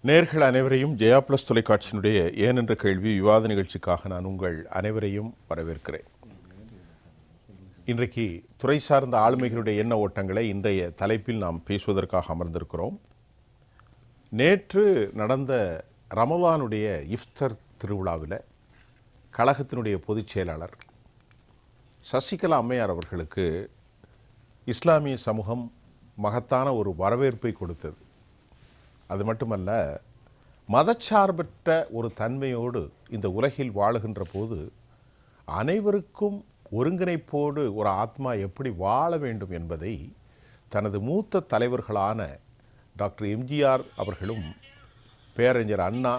நேர்கள் அனைவரையும் ஜெயா பிளஸ் தொலைக்காட்சியினுடைய ஏன் என்ற கேள்வி விவாத நிகழ்ச்சிக்காக நான் உங்கள் அனைவரையும் வரவேற்கிறேன். இன்றைக்கு துறை சார்ந்த ஆளுமைகளுடைய எண்ண ஓட்டங்களை இன்றைய தலைப்பில் நாம் பேசுவதற்காக அமர்ந்திருக்கிறோம். நேற்று நடந்த ரமலானுடைய இஃப்தர் திருவிழாவில் கழகத்தினுடைய பொதுச் செயலாளர் சசிகலா அம்மையார் அவர்களுக்கு இஸ்லாமிய சமூகம் மகத்தான ஒரு வரவேற்பை கொடுத்தது. அது மட்டுமல்ல, மதச்சார்பற்ற ஒரு தன்மையோடு இந்த உலகில் வாழுகின்ற போது அனைவருக்கும் ஒருங்கிணைப்போடு ஒரு ஆத்மா எப்படி வாழ வேண்டும் என்பதை தனது மூத்த தலைவர்களான டாக்டர் எம்ஜிஆர் அவர்களும் பேரறிஞர் அண்ணா,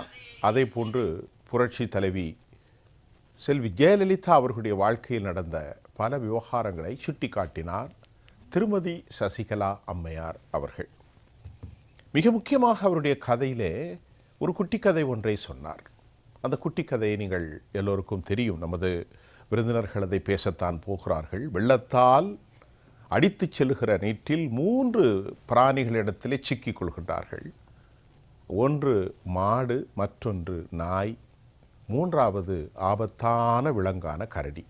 அதே போன்று புரட்சி தலைவி செல்வி ஜெயலலிதா அவர்களுடைய வாழ்க்கையில் நடந்த பல விவகாரங்களை சுட்டிக்காட்டினார் திருமதி சசிகலா அம்மையார் அவர்கள். மிக முக்கியமாக அவருடைய கதையிலே ஒரு குட்டி கதை ஒன்றை சொன்னார். அந்த குட்டி கதையை நீங்கள் எல்லோருக்கும் தெரியும். நமது விருந்தினர்கள் அதை பேசத்தான் போகிறார்கள். வெள்ளத்தால் அடித்து செல்லுகிற நீட்டில் 3 பிராணிகளிடத்திலே சிக்கிக் கொள்கின்றார்கள். ஒன்று மாடு, மற்றொன்று நாய், 3வது ஆபத்தான விலங்கான கரடி.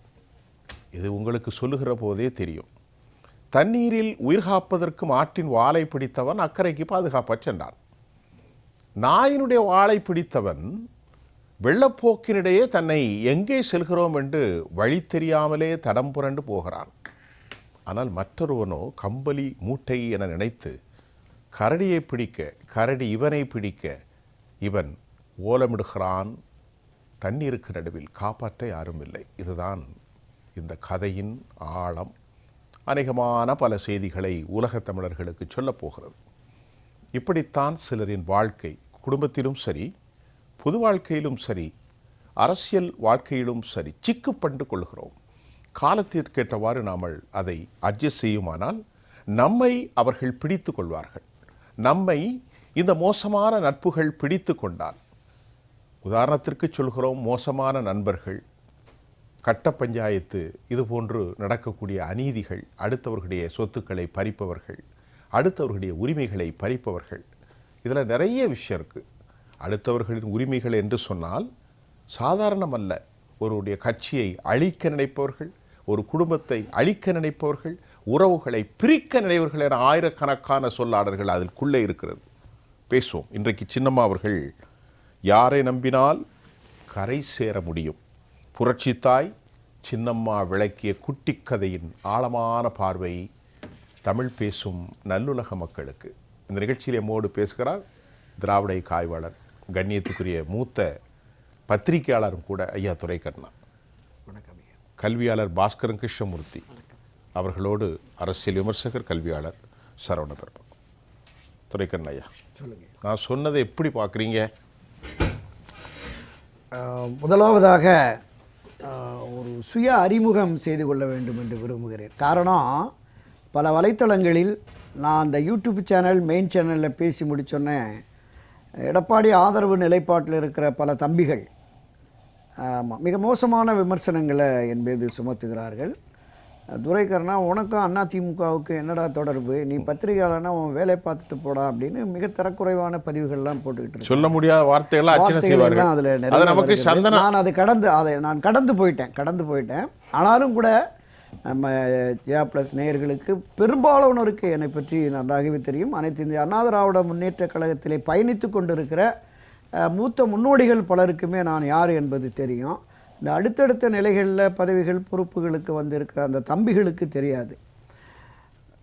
இது உங்களுக்கு சொல்லுகிற போதே தெரியும். தண்ணீரில் உயிர் காப்பதற்கு மாட்டின் வாலை பிடித்தவன் அக்கறைக்கு பாதுகாப்பாக சென்றான். நாயினுடைய வாளை பிடித்தவன் வெள்ளப்போக்கினிடையே தன்னை எங்கே செல்கிறோம் என்று வழி தெரியாமலே தடம் புரண்டு போகிறான். ஆனால் மற்றொருவனோ கம்பளி மூட்டை என நினைத்து கரடியை பிடிக்க, கரடி இவனை பிடிக்க இவன் ஓலமிடுகிறான். தண்ணீருக்கு நடுவில் காப்பாற்ற யாரும் இல்லை. இதுதான் இந்த கதையின் ஆழம். அநேகமான பல செய்திகளை உலகத் தமிழர்களுக்கு சொல்லப் போகிறது. இப்படித்தான் சிலரின் வாழ்க்கை, குடும்பத்திலும் சரி, பொது வாழ்க்கையிலும் சரி, அரசியல் வாழ்க்கையிலும் சரி, சிக்கு பண்டு கொள்கிறோம். காலத்திற்கேற்றவாறு நாம் அதை அட்ஜஸ்ட் செய்யுமானால் நம்மை அவர்கள் பிடித்து கொள்வார்கள். நம்மை இந்த மோசமான நட்புகள் பிடித்து கொண்டால், உதாரணத்திற்கு சொல்கிறோம், மோசமான நண்பர்கள், கட்ட பஞ்சாயத்து, இதுபோன்று நடக்கக்கூடிய அநீதிகள், அடுத்தவர்களுடைய சொத்துக்களை பறிப்பவர்கள், அடுத்தவர்களுடைய உரிமைகளை பறிப்பவர்கள், இதில் நிறைய விஷயம் இருக்குது. அடுத்தவர்களின் உரிமைகள் என்று சொன்னால் சாதாரணமல்ல. ஒருவருடைய கட்சியை அழிக்க நினைப்பவர்கள், ஒரு குடும்பத்தை அழிக்க நினைப்பவர்கள், உறவுகளை பிரிக்க நினைப்பவர்கள் என ஆயிரக்கணக்கான சொல்லாடல்கள் அதற்குள்ளே இருக்கிறது. பேசுவோம். இன்றைக்கு சின்னம்மா அவர்கள் யாரை நம்பினால் கரை சேர முடியும், புரட்சித்தாய் சின்னம்மா விளக்கிய குட்டி கதையின் ஆழமான பார்வை தமிழ் பேசும் நல்லுலக மக்களுக்கு. இந்த நிகழ்ச்சியில் எம்மோடு பேசுகிறார் திராவிட காய்வாளர், கண்ணியத்துக்குரிய மூத்த பத்திரிகையாளரும் கூட ஐயா துரைக்கண்ணா. வணக்கம். கல்வியாளர் பாஸ்கரன் கிருஷ்ணமூர்த்தி அவர்களோடு அரசியல் விமர்சகர், கல்வியாளர் சரவண பெருமாள். துரைக்கண்ணா ஐயா, சொல்லுங்கள். நான் சொன்னதை எப்படி பார்க்குறீங்க? முதலாவதாக ஒரு சுய அறிமுகம் செய்து கொள்ள வேண்டும் என்று விரும்புகிறேன். காரணம், பல வலைத்தளங்களில் நான் அந்த யூடியூப் சேனல், மெயின் சேனலில் பேசி முடித்தோன்னே எடப்பாடி ஆதரவு நிலைப்பாட்டில் இருக்கிற பல தம்பிகள் மிக மோசமான விமர்சனங்களை என் மீது சுமத்துகிறார்கள். துரைக்கண்ணா, உனக்கும் அதிமுகவுக்கு என்னடா தொடர்பு, நீ பத்திரிகையாளனா உன் வேலையை பார்த்துட்டு போடா அப்படின்னு மிக தரக்குறைவான பதிவுகள்லாம் போட்டுக்கிட்டு சொல்ல முடியாத வார்த்தைகள்லாம் அதில் நான் கடந்து போயிட்டேன். ஆனாலும் கூட நம்ம ஜெயா பிளஸ் நேயர்களுக்கு பெரும்பாலானோருக்கு என்னை பற்றி நன்றாகவே தெரியும். அனைத்து இந்திய அண்ணா திராவிட முன்னேற்ற கழகத்திலே பயணித்து கொண்டிருக்கிற மூத்த முன்னோடிகள் பலருக்குமே நான் யார் என்பது தெரியும். இந்த அடுத்தடுத்த நிலைகளில் பதவிகள், பொறுப்புகளுக்கு வந்திருக்கிற அந்த தம்பிகளுக்கு தெரியாது.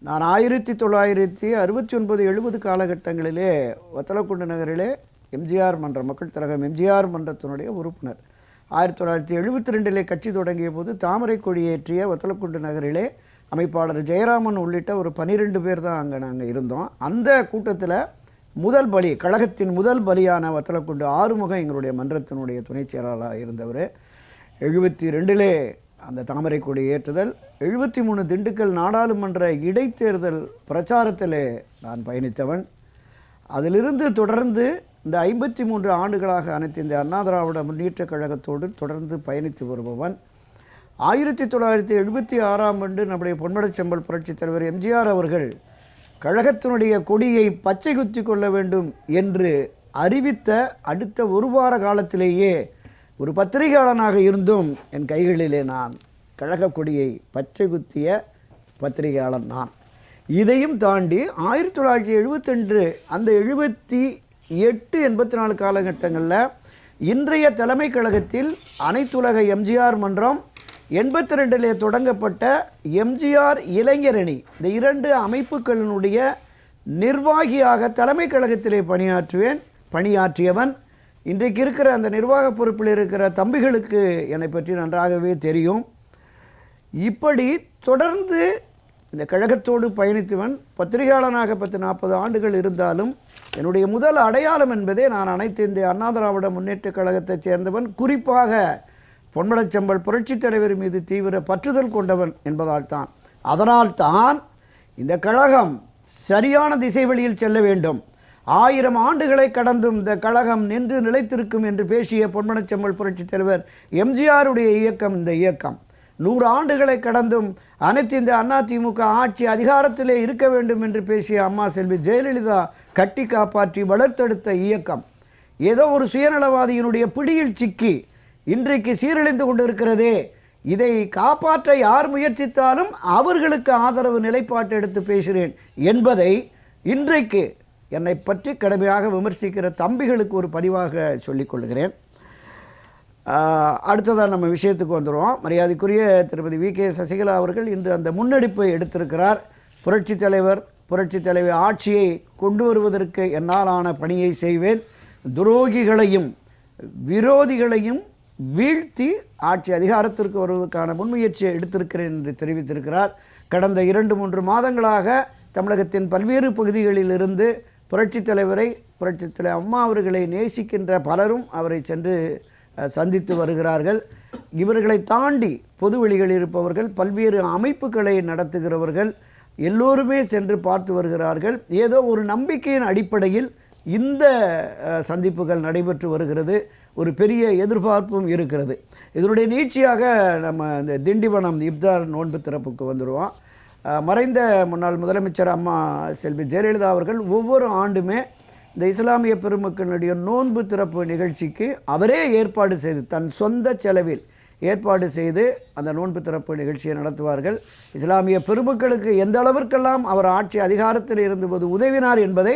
நான் 1969-70 காலகட்டங்களிலே வத்தலக்குண்டு நகரிலே எம்ஜிஆர் மன்ற, மக்கள் திலகம் எம்ஜிஆர் மன்றத்தினுடைய உறுப்பினர். 1972 கட்சி தொடங்கிய போது தாமரை கொடியேற்றிய வத்தலக்குண்டு நகரிலே அமைப்பாளர் ஜெயராமன் உள்ளிட்ட ஒரு 12 பேர் தான் அங்கே நாங்கள் இருந்தோம். அந்த கூட்டத்தில் முதல் பலி, கழகத்தின் முதல் பலியான வத்தலக்குண்டு ஆறுமுகம் எங்களுடைய மன்றத்தினுடைய துணை செயலாளராக இருந்தவர். 72 அந்த தாமரை கொடி ஏற்றுதல், 73 திண்டுக்கல் நாடாளுமன்ற இடைத்தேர்தல் பிரச்சாரத்தில் நான் பயணித்தவன். அதிலிருந்து தொடர்ந்து இந்த 53 ஆண்டுகளாக அனைத்து இந்த அண்ணா திராவிட முன்னேற்ற கழகத்தோடு தொடர்ந்து பயணித்து வருபவன். 1976ஆம் ஆண்டு நம்முடைய பொன்மடச்செம்பல் புரட்சித் தலைவர் எம்ஜிஆர் அவர்கள் கழகத்தினுடைய கொடியை பச்சை குத்தி கொள்ள வேண்டும் என்று அறிவித்த அடுத்த ஒரு வார காலத்திலேயே ஒரு பத்திரிகையாளனாக இருந்தும் என் கைகளிலே நான் கழக கொடியை பச்சை குத்திய பத்திரிகையாளன் நான். இதையும் தாண்டி 1972 அந்த 78 84 காலகட்டங்களில் இன்றைய தலைமை கழகத்தில் அனைத்துலக எம்ஜிஆர் மன்றம் 82 தொடங்கப்பட்ட எம்ஜிஆர் இளைஞரணி இந்த 2 அமைப்புகளினுடைய நிர்வாகியாக தலைமை கழகத்திலே பணியாற்றியவன். இன்றைக்கு இருக்கிற அந்த நிர்வாக பொறுப்பில் இருக்கிற தம்பிகளுக்கு என்னை பற்றி நன்றாகவே தெரியும். இப்படி தொடர்ந்து இந்த கழகத்தோடு பயணித்தவன். பத்திரிகையாளனாக 10-40 ஆண்டுகள் இருந்தாலும் என்னுடைய முதல் அடையாளம் என்பதே நான் அனைத்து இந்திய அண்ணா திராவிட முன்னேற்ற கழகத்தைச் சேர்ந்தவன், குறிப்பாக பொன்மனச்செம்பல் புரட்சித் தலைவர் மீது தீவிர பற்றுதல் கொண்டவன் என்பதால் தான். அதனால் தான் இந்த கழகம் சரியான திசை வழியில் செல்ல வேண்டும், 1000 ஆண்டுகளை கடந்தும் இந்த கழகம் நின்று நிலைத்திருக்கும் என்று பேசிய பொன்மனச்செம்பல் புரட்சித் தலைவர் எம்ஜிஆருடைய இயக்கம் இந்த இயக்கம். 100 ஆண்டுகளை கடந்தும் அனைத்து இந்த அதிமுக ஆட்சி அதிகாரத்திலே இருக்க வேண்டும் என்று பேசிய அம்மா செல்வி ஜெயலலிதா கட்டி காப்பாற்றி வளர்த்தெடுத்த இயக்கம் ஏதோ ஒரு சுயநலவாதியினுடைய பிடியில் சிக்கி இன்றைக்கு சீரழிந்து கொண்டிருக்கிறதே. இதை காப்பாற்ற யார் முயற்சித்தாலும் அவர்களுக்கு ஆதரவு நிலைப்பாட்டை எடுத்து பேசுகிறேன் என்பதை இன்றைக்கு என்னை பற்றி கடுமையாக விமர்சிக்கிற தம்பிகளுக்கு ஒரு பதிவாக சொல்லிக்கொள்கிறேன். அடுத்ததாக நம்ம விஷயத்துக்கு வந்துடுவோம். மரியாதைக்குரிய திருமதி வி.கே. சசிகலா அவர்கள் இன்று அந்த முன்னெடுப்பை எடுத்திருக்கிறார். புரட்சித் தலைவி ஆட்சியை கொண்டு வருவதற்கு என்னாலான பணியை செய்வேன், துரோகிகளையும் விரோதிகளையும் வீழ்த்தி ஆட்சி அதிகாரத்திற்கு வருவதற்கான முன்முயற்சியை எடுத்திருக்கிறேன் என்று தெரிவித்திருக்கிறார். கடந்த 2-3 மாதங்களாக தமிழகத்தின் பல்வேறு பகுதிகளிலிருந்து புரட்சித் தலைவர் அம்மா அவர்களை நேசிக்கின்ற பலரும் அவரை சென்று சந்தித்து வருகிறார்கள். இவர்களை தாண்டி பொதுவெளிகளில் இருப்பவர்கள், பல்வேறு அமைப்புகளை நடத்துகிறவர்கள் எல்லோருமே சென்று பார்த்து வருகிறார்கள். ஏதோ ஒரு நம்பிக்கையின் அடிப்படையில் இந்த சந்திப்புகள் நடைபெற்று வருகிறது. ஒரு பெரிய எதிர்பார்ப்பும் இருக்கிறது. இதனுடைய நீட்சியாக நம்ம இந்த திண்டிவனம் இப்தார் நோன்பு திறப்புக்கு வந்துடுவோம். மறைந்த முன்னாள் முதலமைச்சர் அம்மா செல்வி ஜெயலலிதா அவர்கள் ஒவ்வொரு ஆண்டுமே இந்த இஸ்லாமிய பெருமக்களுடைய நோன்பு திறப்பு நிகழ்ச்சிக்கு அவரே ஏற்பாடு செய்து தன் சொந்த செலவில் ஏற்பாடு செய்து அந்த நோன்பு திறப்பு நிகழ்ச்சியை நடத்துவார்கள். இஸ்லாமிய பெருமக்களுக்கு எந்த அளவிற்கெல்லாம் அவர் ஆட்சி அதிகாரத்தில் இருந்தபோது உதவினார் என்பதை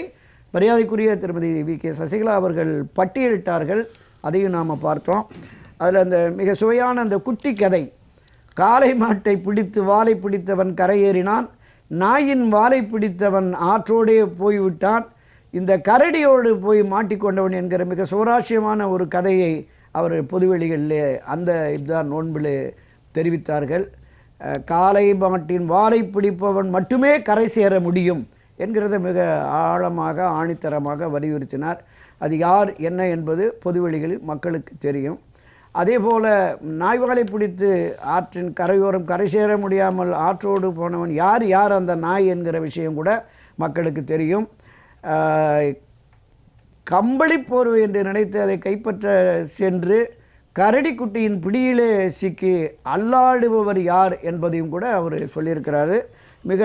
மரியாதைக்குரிய திருமதி வி.கே. சசிகலா அவர்கள் பட்டியலிட்டார்கள். அதையும் நாம் பார்த்தோம். அதில் அந்த மிக சுவையான அந்த குட்டி கதை, காளை மாட்டை பிடித்து வாலை பிடித்தவன் கரையேறினான், நாயின் வாலை பிடித்தவன் ஆற்றோடே போய்விட்டான், இந்த கரடியோடு போய் மாட்டிக்கொண்டவன் என்கிற மிக சுவாரஸ்யமான ஒரு கதையை அவர் பொதுவெளிகளிலே அந்த இப்தார் நோன்பிலே தெரிவித்தார்கள். காளை மாட்டின் வாலை பிடிப்பவன் மட்டுமே கரை சேர முடியும் என்கிறத மிக ஆழமாக ஆணித்தரமாக வலியுறுத்தினார். அது யார் என்ன என்பது பொதுவெளிகளில் மக்களுக்கு தெரியும். அதே போல் நாய்வாலை பிடித்து ஆற்றின் கரையோரம் கரை சேர முடியாமல் ஆற்றோடு போனவன் யார் அந்த நாய் என்கிற விஷயம் கூட மக்களுக்கு தெரியும். கம்பளி போர்வை என்று நினைத்து அதை கைப்பற்ற சென்று கரடிக்குட்டியின் பிடியிலே சிக்கி அல்லாடுபவர் யார் என்பதையும் கூட அவர் சொல்லியிருக்கிறாரு. மிக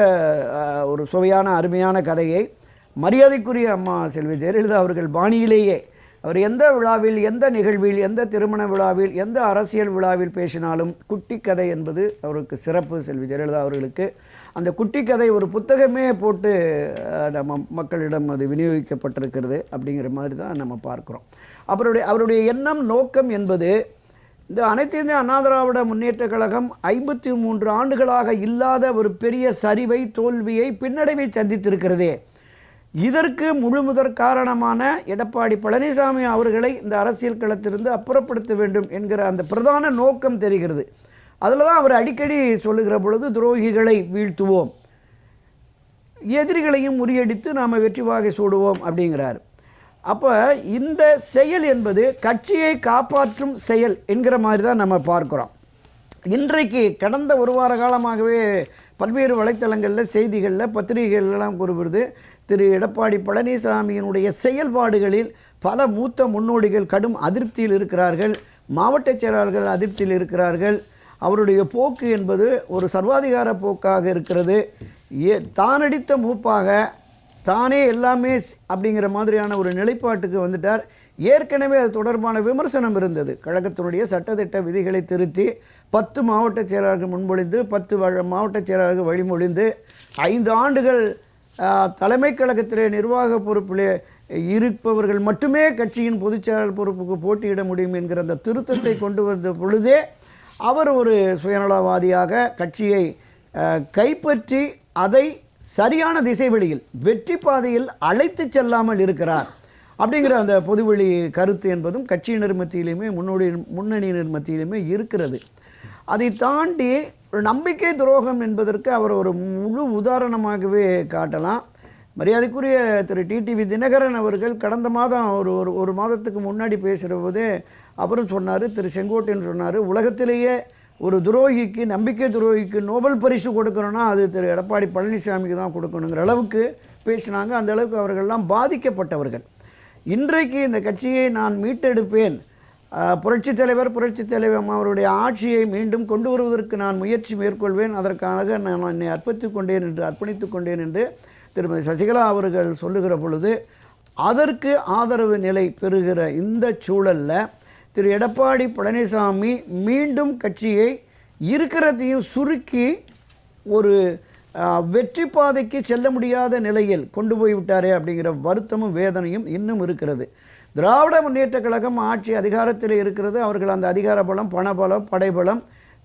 ஒரு சுவையான அருமையான கதையை மரியாதைக்குரிய அம்மா செல்வி ஜெயலலிதா அவர்கள் பாணியிலேயே அவர் எந்த விழாவில், எந்த நிகழ்வில், எந்த திருமண விழாவில், எந்த அரசியல் விழாவில் பேசினாலும் குட்டி கதை என்பது அவருக்கு சிறப்பு. செல்வி ஜெயலலிதா அவர்களுக்கு அந்த குட்டி கதை ஒரு புத்தகமே போட்டு நம்ம மக்களிடம் அது விநியோகிக்கப்பட்டிருக்கிறது அப்படிங்கிற மாதிரி தான் நம்ம பார்க்குறோம். அவருடைய எண்ணம், நோக்கம் என்பது இந்த அனைத்து இந்திய அண்ணா திராவிட முன்னேற்ற கழகம் 53 ஆண்டுகளாக இல்லாத ஒரு பெரிய சரிவை, தோல்வியை, பின்னடைவை சந்தித்திருக்கிறதே. இதற்கு முழுமுதற் காரணமான எடப்பாடி பழனிசாமி அவர்களை இந்த அரசியல் களத்திலிருந்து அப்புறப்படுத்த வேண்டும் என்கிற அந்த பிரதான நோக்கம் தெரிகிறது. அதில் தான் அவர் அடிக்கடி சொல்லுகிற பொழுது துரோகிகளை வீழ்த்துவோம், எதிரிகளையும் முறியடித்து நாம் வெற்றி வாகை சூடுவோம் அப்படிங்கிறார். அப்போ இந்த செயல் என்பது கட்சியை காப்பாற்றும் செயல் என்கிற மாதிரி தான் நம்ம பார்க்குறோம். இன்றைக்கு கடந்த ஒரு வார காலமாகவே பல்வேறு வலைத்தளங்களில், செய்திகளில், பத்திரிகைகளெல்லாம் கூறுவது திரு எடப்பாடி பழனிசாமியினுடைய செயல்பாடுகளில் பல மூத்த முன்னோடிகள் கடும் அதிருப்தியில் இருக்கிறார்கள், மாவட்ட செயலாளர்கள் அதிருப்தியில் இருக்கிறார்கள். அவருடைய போக்கு என்பது ஒரு சர்வாதிகார போக்காக இருக்கிறது. தானடித்த மூப்பாக தானே எல்லாமே அப்படிங்கிற மாதிரியான ஒரு நிலைப்பாட்டுக்கு வந்துட்டார். ஏற்கனவே அது தொடர்பான விமர்சனம் இருந்தது. கழகத்தினுடைய சட்டத்திட்ட விதிகளை திருத்தி 10 மாவட்ட செயலாளர்கள் முன்மொழிந்து 10 மாவட்ட செயலாளர்கள் வழிமொழிந்து 5 ஆண்டுகள் தலைமை கழகத்திலே நிர்வாக பொறுப்பிலே இருப்பவர்கள் மட்டுமே கட்சியின் பொதுச்செயலாளர் பொறுப்புக்கு போட்டியிட முடியும் என்கிற அந்த திருத்தத்தை கொண்டு வந்த பொழுதே அவர் ஒரு சுயநலவாதியாக கட்சியை கைப்பற்றி அதை சரியான திசைவெளியில் வெற்றி பாதையில் அழைத்து செல்லாமல் இருக்கிறார் அப்படிங்கிற அந்த பொதுவெளி கருத்து என்பதும் கட்சியினர் மத்தியிலுமே முன்னணியினர் மத்தியிலுமே இருக்கிறது. அதை தாண்டி ஒரு நம்பிக்கை துரோகம் என்பதற்கு அவர் ஒரு முழு உதாரணமாகவே காட்டலாம். மரியாதைக்குரிய திரு டிடிவி தினகரன் அவர்கள் கடந்த மாதம் ஒரு மாதத்துக்கு முன்னாடி பேசுகிற போதே அவரும் சொன்னார், திரு செங்கோட்டையன் சொன்னார், உலகத்திலேயே ஒரு துரோகிக்கு, நம்பிக்கை துரோகிக்கு நோபல் பரிசு கொடுக்கணும்னா அது திரு எடப்பாடி பழனிசாமிக்கு தான் கொடுக்கணுங்கிற அளவுக்கு பேசினாங்க. அந்த அளவுக்கு அவர்கள்லாம் பாதிக்கப்பட்டவர்கள். இன்றைக்கு இந்த கட்சியை நான் மீட்டெடுப்பேன், புரட்சித் தலைவர் அவருடைய ஆட்சியை மீண்டும் கொண்டு வருவதற்கு நான் முயற்சி மேற்கொள்வேன், அதற்காக நான் என்னை அர்ப்பணித்து கொண்டேன் என்று திருமதி சசிகலா அவர்கள் சொல்லுகிற பொழுது அதற்கு ஆதரவு நிலை பெறுகிற இந்த சூழலில் திரு எடப்பாடி பழனிசாமி மீண்டும் கட்சியை இருக்கிறதையும் சுருக்கி ஒரு வெற்றி பாதைக்கு செல்ல முடியாத நிலையில் கொண்டு போய்விட்டாரே அப்படிங்கிற வருத்தமும் வேதனையும் இன்னும் இருக்கிறது. திராவிட முன்னேற்ற கழகம் ஆட்சி அதிகாரத்தில் இருக்கிறது. அவர்கள் அந்த அதிகார பலம், பணபலம், படைபலம்,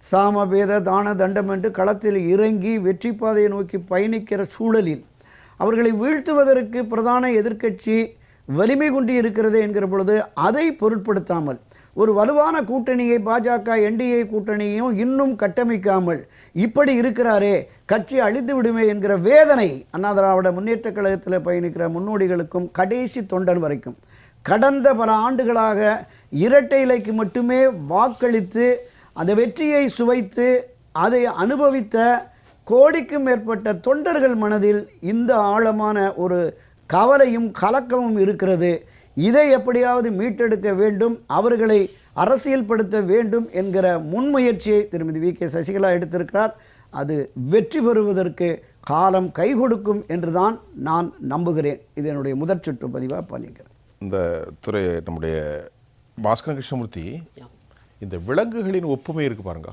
சாமபேத தான தண்டம் என்று களத்தில் இறங்கி வெற்றி பாதையை நோக்கி பயணிக்கிற சூழலில் அவர்களை வீழ்த்துவதற்கு பிரதான எதிர்க்கட்சி வலிமை கொண்டு இருக்கிறது என்கிற பொழுது அதை பொருட்படுத்தாமல் ஒரு வலுவான கூட்டணியை, பாஜக என்டிஏ கூட்டணியையும் இன்னும் கட்டமைக்காமல் இப்படி இருக்கிறாரே, கட்சி அழிந்து விடுமே என்கிற வேதனை அண்ணா திராவிட முன்னேற்ற கழகத்தில் பயணிக்கிற முன்னோடிகளுக்கும் கடைசி தொண்டன் வரைக்கும் கடந்த பல ஆண்டுகளாக இரட்டை இலைக்கு மட்டுமே வாக்களித்து அந்த வெற்றியை சுவைத்து அதை அனுபவித்த கோடிக்கும் மேற்பட்ட தொண்டர்கள் மனதில் இந்த ஆழமான ஒரு கவலையும் கலக்கமும் இருக்கிறது. இதை எப்படியாவது மீட்டெடுக்க வேண்டும், அவர்களை அரசியல்படுத்த வேண்டும் என்கிற முன்முயற்சியை திருமதி வி.கே. சசிகலா எடுத்திருக்கிறார். அது வெற்றி பெறுவதற்கு காலம் கை கொடுக்கும் என்றுதான் நான் நம்புகிறேன். இது என்னுடைய முதற் சுற்று பதிவாக பண்ணிக்கிறேன். இந்த துறை நம்முடைய பாஸ்கரன் கிருஷ்ணமூர்த்தி, இந்த விலங்குகளின் ஒப்புமை இருக்குது பாருங்க.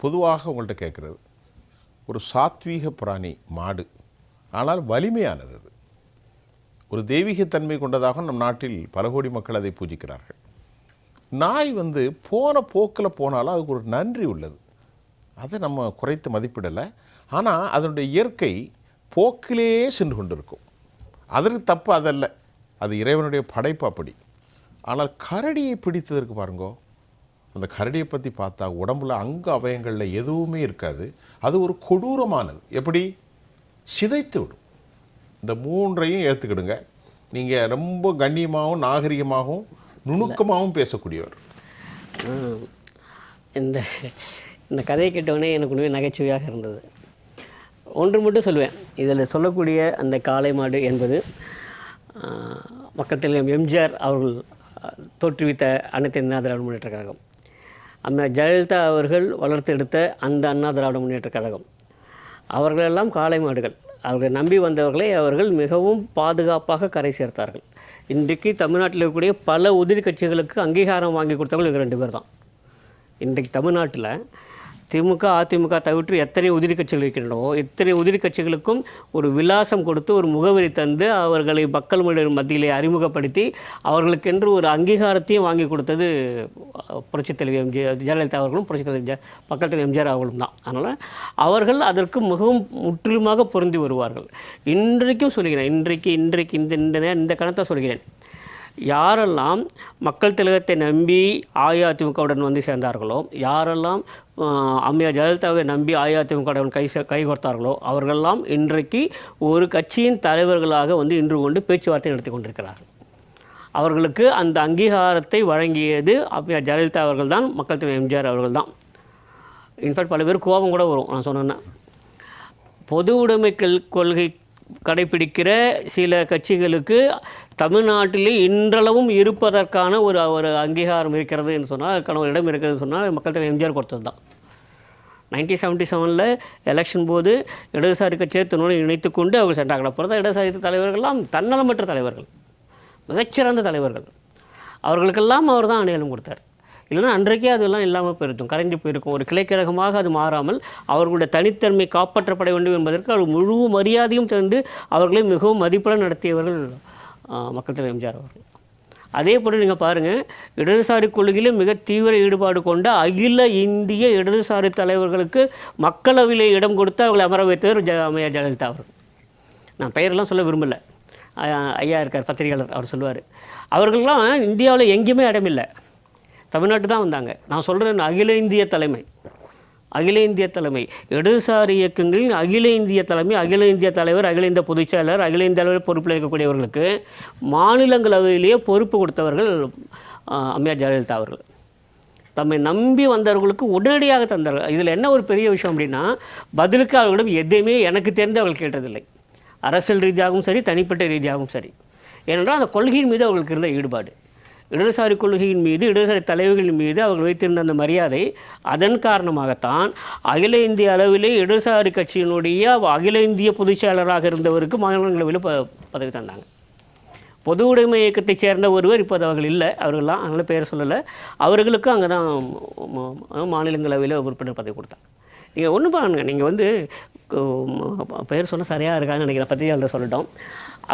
பொதுவாக உங்கள்கிட்ட கேட்குறது, ஒரு சாத்வீக பிராணி மாடு, ஆனால் வலிமையானது. அது ஒரு தெய்வீகத்தன்மை கொண்டதாக நம் நாட்டில் பல கோடி மக்கள் அதை பூஜிக்கிறார்கள். நாய் போன போக்கில் போனாலும் அதுக்கு ஒரு நன்றி உள்ளது. அதை நம்ம குறைத்து மதிப்பிடலை. ஆனால் அதனுடைய இயற்கை போக்கிலேயே சென்று கொண்டிருக்கும். அதற்கு தப்பு அதல்ல, அது இறைவனுடைய படைப்பு அப்படி. ஆனால் கரடியை பிடித்ததற்கு பாருங்கோ, அந்த கரடியை பற்றி பார்த்தா உடம்புல அங்க அவயங்களில் எதுவுமே இருக்காது. அது ஒரு கொடூரமானது. எப்படி சிதைத்து விடும். இந்த 3ஐயும் ஏற்றுக்கிடுங்க. நீங்கள் ரொம்ப கண்ணியமாகவும் நாகரிகமாகவும் நுணுக்கமாகவும் பேசக்கூடியவர். இந்த கதையை கேட்டவுடனே எனக்கு உண்மையாக நகைச்சுவையாக இருந்தது. ஒன்று மட்டும் சொல்லுவேன், இதில் சொல்லக்கூடிய அந்த காளை மாடு என்பது மக்கள் தலைவர் எம்ஜிஆர் அவர்கள் தோற்றுவித்த அனைத்து அண்ணா திராவிட முன்னேற்ற கழகம், அம்மா ஜெயலலிதா அவர்கள் வளர்த்தெடுத்த அந்த அண்ணா திராவிட முன்னேற்ற கழகம், அவர்களெல்லாம் காளை மாடுகள். அவர்களை நம்பி வந்தவர்களை அவர்கள் மிகவும் பாதுகாப்பாக கரை சேர்த்தார்கள். இன்றைக்கு தமிழ்நாட்டில் இருக்கக்கூடிய பல உதிரி கட்சிகளுக்கு அங்கீகாரம் வாங்கி கொடுத்தவர்கள் இவங்க 2 பேர் தான். இன்றைக்கு தமிழ்நாட்டில் திமுக, அதிமுக தவிர்த்து எத்தனை உதிரி கட்சிகள் இருக்கின்றனவோ இத்தனை உதிரி கட்சிகளுக்கும் ஒரு விலாசம் கொடுத்து ஒரு முகவரி தந்து அவர்களை மக்கள் மத்தியிலே அறிமுகப்படுத்தி அவர்களுக்கென்று ஒரு அங்கீகாரத்தையும் வாங்கி கொடுத்தது புரட்சித் தலைவர் எம்ஜிஆர் ஜெயலலிதா அவர்களும் மக்கள் தலைவர் எம்ஜிஆர் அவர்களும் தான். அதனால் அவர்கள் அதற்கு மிகவும் முற்றிலுமாக பொருந்தி வருவார்கள். இன்றைக்கும் சொல்கிறேன், இன்றைக்கு இந்த கணத்தை சொல்கிறேன், யாரெல்லாம் மக்கள் திலகத்தை நம்பி அஇஅதிமுகவுடன் வந்து சேர்ந்தார்களோ, யாரெல்லாம் அம்மையார் ஜெயலலிதாவை நம்பி அஇஅதிமுகவுடன் கைகோர்த்தார்களோ அவர்களெல்லாம் இன்றைக்கு ஒரு கட்சியின் தலைவர்களாக இன்று கொண்டு பேச்சுவார்த்தை நடத்தி கொண்டிருக்கிறார்கள். அவர்களுக்கு அந்த அங்கீகாரத்தை வழங்கியது அம்மையார் ஜெயலலிதா அவர்கள் தான், மக்கள் தலைவர் எம்ஜிஆர் அவர்கள் தான். இன்ஃபேக்ட் பல பேர் கோபம் கூட வரும் நான் சொன்னேன்னா. பொது உடைமை கொள்கை கடைப்பிடிக்கிற சில கட்சிகளுக்கு தமிழ்நாட்டிலே இன்றளவும் இருப்பதற்கான ஒரு அங்கீகாரம் இருக்கிறது என்று சொன்னால், அதுக்கான ஒரு இடம் இருக்கிறது சொன்னால் மக்கள் தலைவர் எம்ஜிஆர் கொடுத்தது தான். 1977 எலெக்ஷன் போது இடதுசாரி கட்சியை தன்னோடு இணைத்து கொண்டு அவர்கள் சென்றார்கள். அப்புறம் தான் இடதுசாரி தலைவர்கள்லாம் தன்னலமற்ற தலைவர்கள், மிகச்சிறந்த தலைவர்கள். அவர்களுக்கெல்லாம் அவர் தான் அடையாளம் கொடுத்தார். இல்லைன்னா அன்றைக்கே அதெல்லாம் இல்லாமல் போயிருக்கும், கரைந்து போயிருக்கும். ஒரு கிளைக்கழகமாக அது மாறாமல் அவர்களுடைய தனித்தன்மை காப்பாற்றப்பட வேண்டும் என்பதற்கு அவர் முழு மரியாதையும் தந்து அவர்களை மிகவும் மதிப்புடன் நடத்தியவர்கள் மக்கள் தலைவர் எம்ஜிஆர் அவர்கள். அதே போல் நீங்கள் பாருங்கள், இடதுசாரி கொள்கையிலே மிக தீவிர ஈடுபாடு கொண்ட அகில இந்திய இடதுசாரி தலைவர்களுக்கு மக்களவையில் இடம் கொடுத்து அவர்களை அமர வைத்தவர் அம்மையார் ஜெயலலிதா அவர்கள். நான் பெயரெல்லாம் சொல்ல விரும்பலை, ஐயா இருக்கார் பத்திரிகையாளர், அவர் சொல்லுவார். அவர்கள்லாம் இந்தியாவில் எங்கேயுமே இடமில்லை, தமிழ்நாட்டு தான் வந்தாங்க. நான் சொல்கிறேன், அகில இந்திய தலைமை, அகில இந்திய தலைமை, இடதுசாரி இயக்கங்களின் அகில இந்திய தலைமை, அகில இந்திய தலைவர், அகில இந்திய பொதுச்செயலர், அகில இந்திய அளவில் பொறுப்பில் இருக்கக்கூடியவர்களுக்கு மாநிலங்களவையிலேயே பொறுப்பு கொடுத்தவர்கள் அம்மையார் ஜெயலலிதா அவர்கள். தம்மை நம்பி வந்தவர்களுக்கு உடனடியாக தந்தார்கள். இதில் என்ன ஒரு பெரிய விஷயம் அப்படின்னா, பதிலுக்கு அவர்களிடம் எதையுமே எனக்கு தெரிந்து அவர்கள் கேட்டதில்லை, அரசியல் ரீதியாகவும் சரி, தனிப்பட்ட ரீதியாகவும் சரி. ஏனென்றால் அந்த கொள்கையின் மீது அவர்களுக்கு இருந்த ஈடுபாடு, இடதுசாரி கொள்கையின் மீது, இடதுசாரி தலைவர்களின் மீது அவர்கள் வைத்திருந்த அந்த மரியாதை, அதன் காரணமாகத்தான் அகில இந்திய அளவிலே இடதுசாரி கட்சியினுடைய அகில இந்திய பொதுச் செயலராக இருந்தவருக்கு மாநிலங்களவையில் பதவி தந்தாங்க. பொது உடைமை இயக்கத்தைச் சேர்ந்த ஒருவர் இப்போது அவர்கள் இல்லை, அவர்கள்லாம் அதனால் பெயர் சொல்லலை, அவர்களுக்கும் அங்கே தான் மாநிலங்களவையில் உறுப்பினர் பதவி கொடுத்தாங்க. நீங்கள் ஒன்று பாருங்க, நீங்கள் வந்து பெயர் சொன்னால் சரியாக இருக்கான்னு நினைக்கிறேன், பத்திரிகையாளர் சொல்லட்டும்.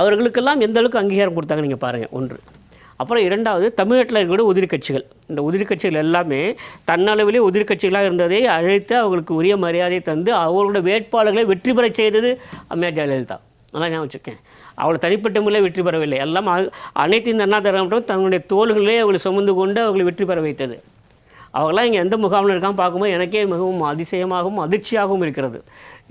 அவர்களுக்கெல்லாம் எந்த அளவுக்கு அங்கீகாரம் கொடுத்தாங்க நீங்கள் பாருங்கள், ஒன்று. அப்புறம் இரண்டாவது, தமிழ்நாட்டில் இருக்கிற உதிரி கட்சிகள், இந்த உதிரி கட்சிகள் எல்லாமே தன்னளவிலே உதிரி கட்சிகளாக இருந்ததை அழைத்து அவர்களுக்கு உரிய மரியாதையை தந்து அவர்களுடைய வேட்பாளர்களை வெற்றி பெற செய்தது அம்மையார் ஜெயலலிதா. அதான் நான் வச்சுருக்கேன். அவளை தனிப்பட்ட முறையில் வெற்றி பெறவில்லை, எல்லாம் அனைத்து இந்த அண்ணா திராவிடம் தன்னுடைய தோள்களே அவளை சுமந்து கொண்டு அவர்களை வெற்றி பெற வைத்தது. அவங்களாம் இங்கே எந்த முகாமில் இருக்கான்னு பார்க்கும்போது எனக்கே மிகவும் அதிசயமாகவும் அதிர்ச்சியாகவும் இருக்கிறது.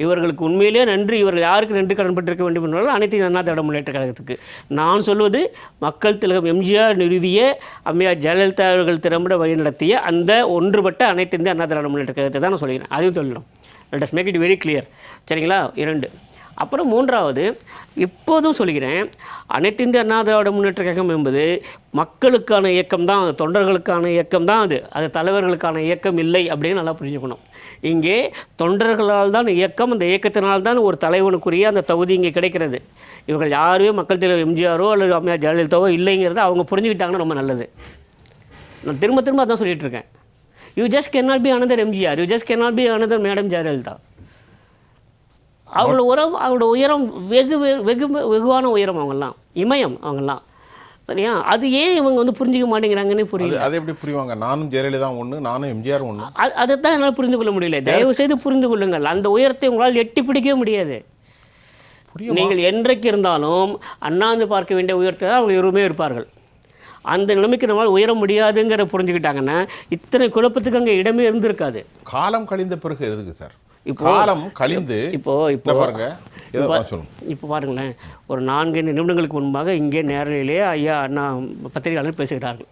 இவர்களுக்கு உண்மையிலே நன்றி, இவர்கள் யாருக்கு நன்றி கடன்பட்டிருக்க வேண்டும் என்றாலும் அனைத்து அண்ணா திராவிட முன்னேற்ற கழகத்துக்கு. நான் சொல்வது, மக்கள் திலகம் எம்ஜிஆர் நிறுவிய அம்மையார் ஜெயலலிதா அவர்கள் திறம்பட வழிநடத்திய அந்த ஒன்றுபட்ட அனைத்து இந்திய அண்ணா திராவிட முன்னேற்ற கழகத்தை தான் நான் சொல்லிக்கிறேன். அதையும் சொல்லணும், let us make it very clear, சரிங்களா? 2. அப்புறம் 3வது, இப்போதும் சொல்கிறேன், அனைத்து இந்திய அண்ணா திராவிட முன்னேற்ற கழகம் என்பது மக்களுக்கான இயக்கம் தான், தொண்டர்களுக்கான இயக்கம் தான், அது தலைவர்களுக்கான இயக்கம் இல்லை அப்படின்னு நல்லா புரிஞ்சுக்கணும். இங்கே தொண்டர்களால் தான் இயக்கம், அந்த இயக்கத்தினால் தான் ஒரு தலைவனுக்குரிய அந்த தகுதி இங்கே கிடைக்கிறது. இவர்கள் யாருமே மக்கள் தலைவர் எம்ஜிஆரோ அல்லது அம்மையார் ஜெயலலிதாவோ இல்லைங்கிறத அவங்க புரிஞ்சுக்கிட்டாங்கன்னா ரொம்ப நல்லது. நான் திரும்ப திரும்ப அதான் சொல்லிகிட்டு இருக்கேன். You just can not be another MGR, you just can not be another madam Jayalalithaa. அவங்களோட உயரம் வெகுவான உயரம், அவங்கெல்லாம் இமயம், அவங்கெல்லாம் சரியா? அது ஏன் இவங்க வந்து புரிஞ்சிக்க மாட்டேங்கிறாங்கன்னு புரியல. அது எப்படி புரிவாங்க? நானும் ஜெயலலிதா ஒன்று, நானும் எம்ஜிஆர் ஒன்று, அதை தான் என்னால் புரிந்து கொள்ள முடியல. தயவு செய்து புரிந்து கொள்ளுங்கள், அந்த உயரத்தை உங்களால் எட்டி பிடிக்கவே முடியாது. நீங்கள் என்றைக்கு இருந்தாலும் அண்ணாந்து பார்க்க வேண்டிய உயரத்தை தான் அவங்க எருமே இருப்பார்கள். அந்த நிலைமைக்கு நம்மளால் உயர முடியாதுங்கிற புரிஞ்சுக்கிட்டாங்கன்னா இத்தனை குழப்பத்துக்கு அங்கே இடமே இருந்திருக்காது. காலம் கழிந்த பிறகு எதுக்கு சார்? காலம் கழிந்து இப்போ பாருங்க, இப்போ பாருங்களேன், ஒரு 4 நிமிடங்களுக்கு முன்பாக இங்கே நேரலையிலே ஐயா அண்ணா பத்திரிகையாளர் பேசுகிறார்கள்.